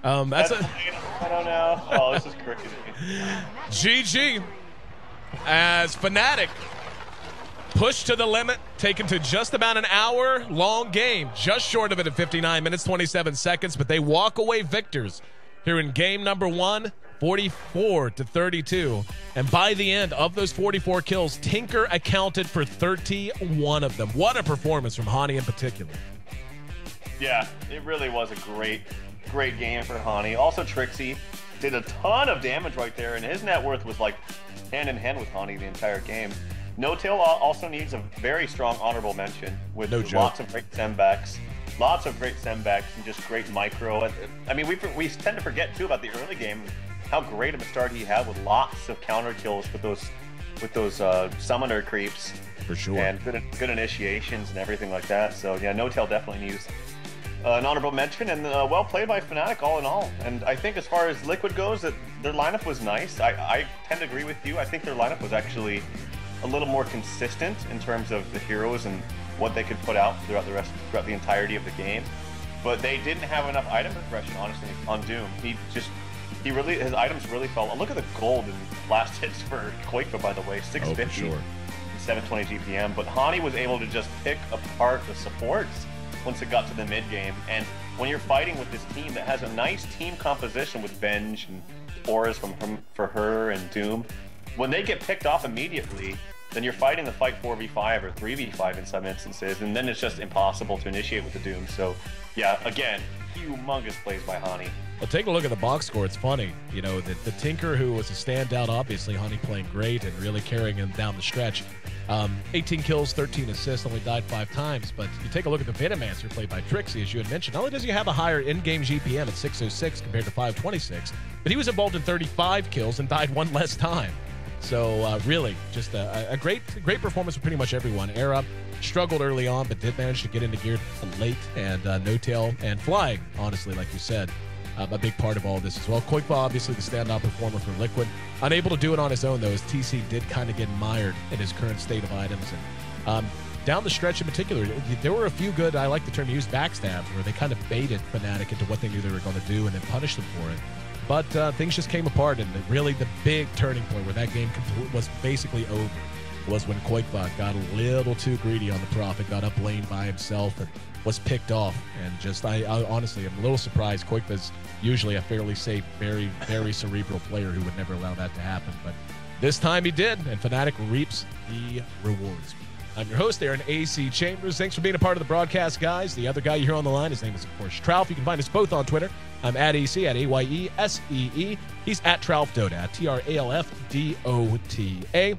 I don't know. Oh, this is crazy. GG. As Fnatic pushed to the limit, taken to just about an hour-long game, just short of it at 59 minutes, 27 seconds, but they walk away victors here in game number 1, 44-32. And by the end of those 44 kills, Tinker accounted for 31 of them. What a performance from Hani in particular. Yeah, it really was a great game for Hani. Also, Trixie did a ton of damage right there, and his net worth was like hand-in-hand with Hani the entire game. No Tail also needs a very strong honorable mention with lots of great sembacks. Lots of great sembacks and just great micro. I mean, we tend to forget, too, about the early game, how great of a start he had with lots of counter kills with those summoner creeps. For sure. And good initiations and everything like that. So, yeah, No Tail definitely needs an honorable mention, and well played by Fnatic all in all. And I think as far as Liquid goes, that their lineup was nice. I tend to agree with you. I think their lineup was actually a little more consistent in terms of the heroes and what they could put out throughout the entirety of the game. But they didn't have enough item progression, honestly, on Doom. His items really fell. Look at the gold and last hits for Koikva, by the way, 650 and 720 GPM. But Hani was able to just pick apart the supports once it got to the mid game. And when you're fighting with this team that has a nice team composition with Venge and auras for her and Doom, when they get picked off immediately, then you're fighting the fight 4v5 or 3v5 in some instances, and then it's just impossible to initiate with the Doom. So, yeah, again, humongous plays by Hani. Well, take a look at the box score. It's funny, you know, the Tinker, who was a standout, obviously, Hani playing great and really carrying him down the stretch. 18 kills, 13 assists, only died 5 times. But you take a look at the Venomancer played by Trixie, as you had mentioned. Not only does he have a higher in-game GPM at 606 compared to 526, but he was involved in 35 kills and died 1 less time. So really, just a great performance for pretty much everyone. Era struggled early on, but did manage to get into gear late, and No Tail and Fly, honestly, like you said, a big part of all of this as well. Koikva, obviously the standout performer for Liquid. Unable to do it on his own, though, as TC did kind of get mired in his current state of items. And down the stretch in particular, there were a few good, I like the term used, backstabs, where they kind of baited Fnatic into what they knew they were going to do and then punished them for it. But things just came apart, and really the big turning point where that game was basically over was when Koikva got a little too greedy on the Prophet, got up lane by himself, and was picked off. And just, I honestly am a little surprised. Koikva's usually a fairly safe, very, very cerebral player who would never allow that to happen. But this time he did, and Fnatic reaps the rewards. I'm your host, Aaron AC Chambers. Thanks for being a part of the broadcast, guys. The other guy you hear on the line, his name is, of course, Trouf. You can find us both on Twitter. I'm at AC, at AYESEE. He's at TralfDota, at TRALFDOTA.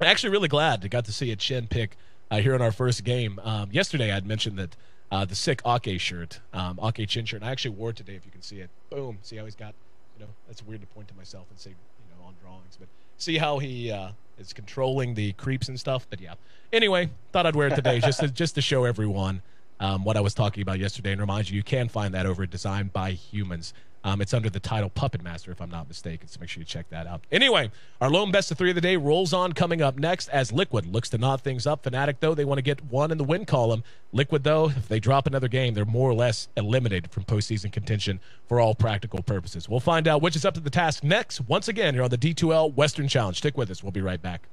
I'm actually really glad I got to see a Chen pick here in our first game. Yesterday, I had mentioned that the sick Ake shirt, Ake Chen shirt, and I actually wore it today, if you can see it. Boom. See how he's got, that's weird to point to myself and say, on drawings, but see how he is controlling the creeps and stuff. But yeah, anyway, thought I'd wear it today just to show everyone what I was talking about yesterday, and remind you can find that over at Designed by Humans. It's under the title Puppet Master, if I'm not mistaken, so make sure you check that out. Anyway, our lone best of 3 of the day rolls on, coming up next as Liquid looks to knot things up. Fnatic, though, they want to get 1 in the win column. Liquid, though, if they drop another game, they're more or less eliminated from postseason contention for all practical purposes. We'll find out which is up to the task next, once again, here on the D2L Western Challenge. Stick with us. We'll be right back.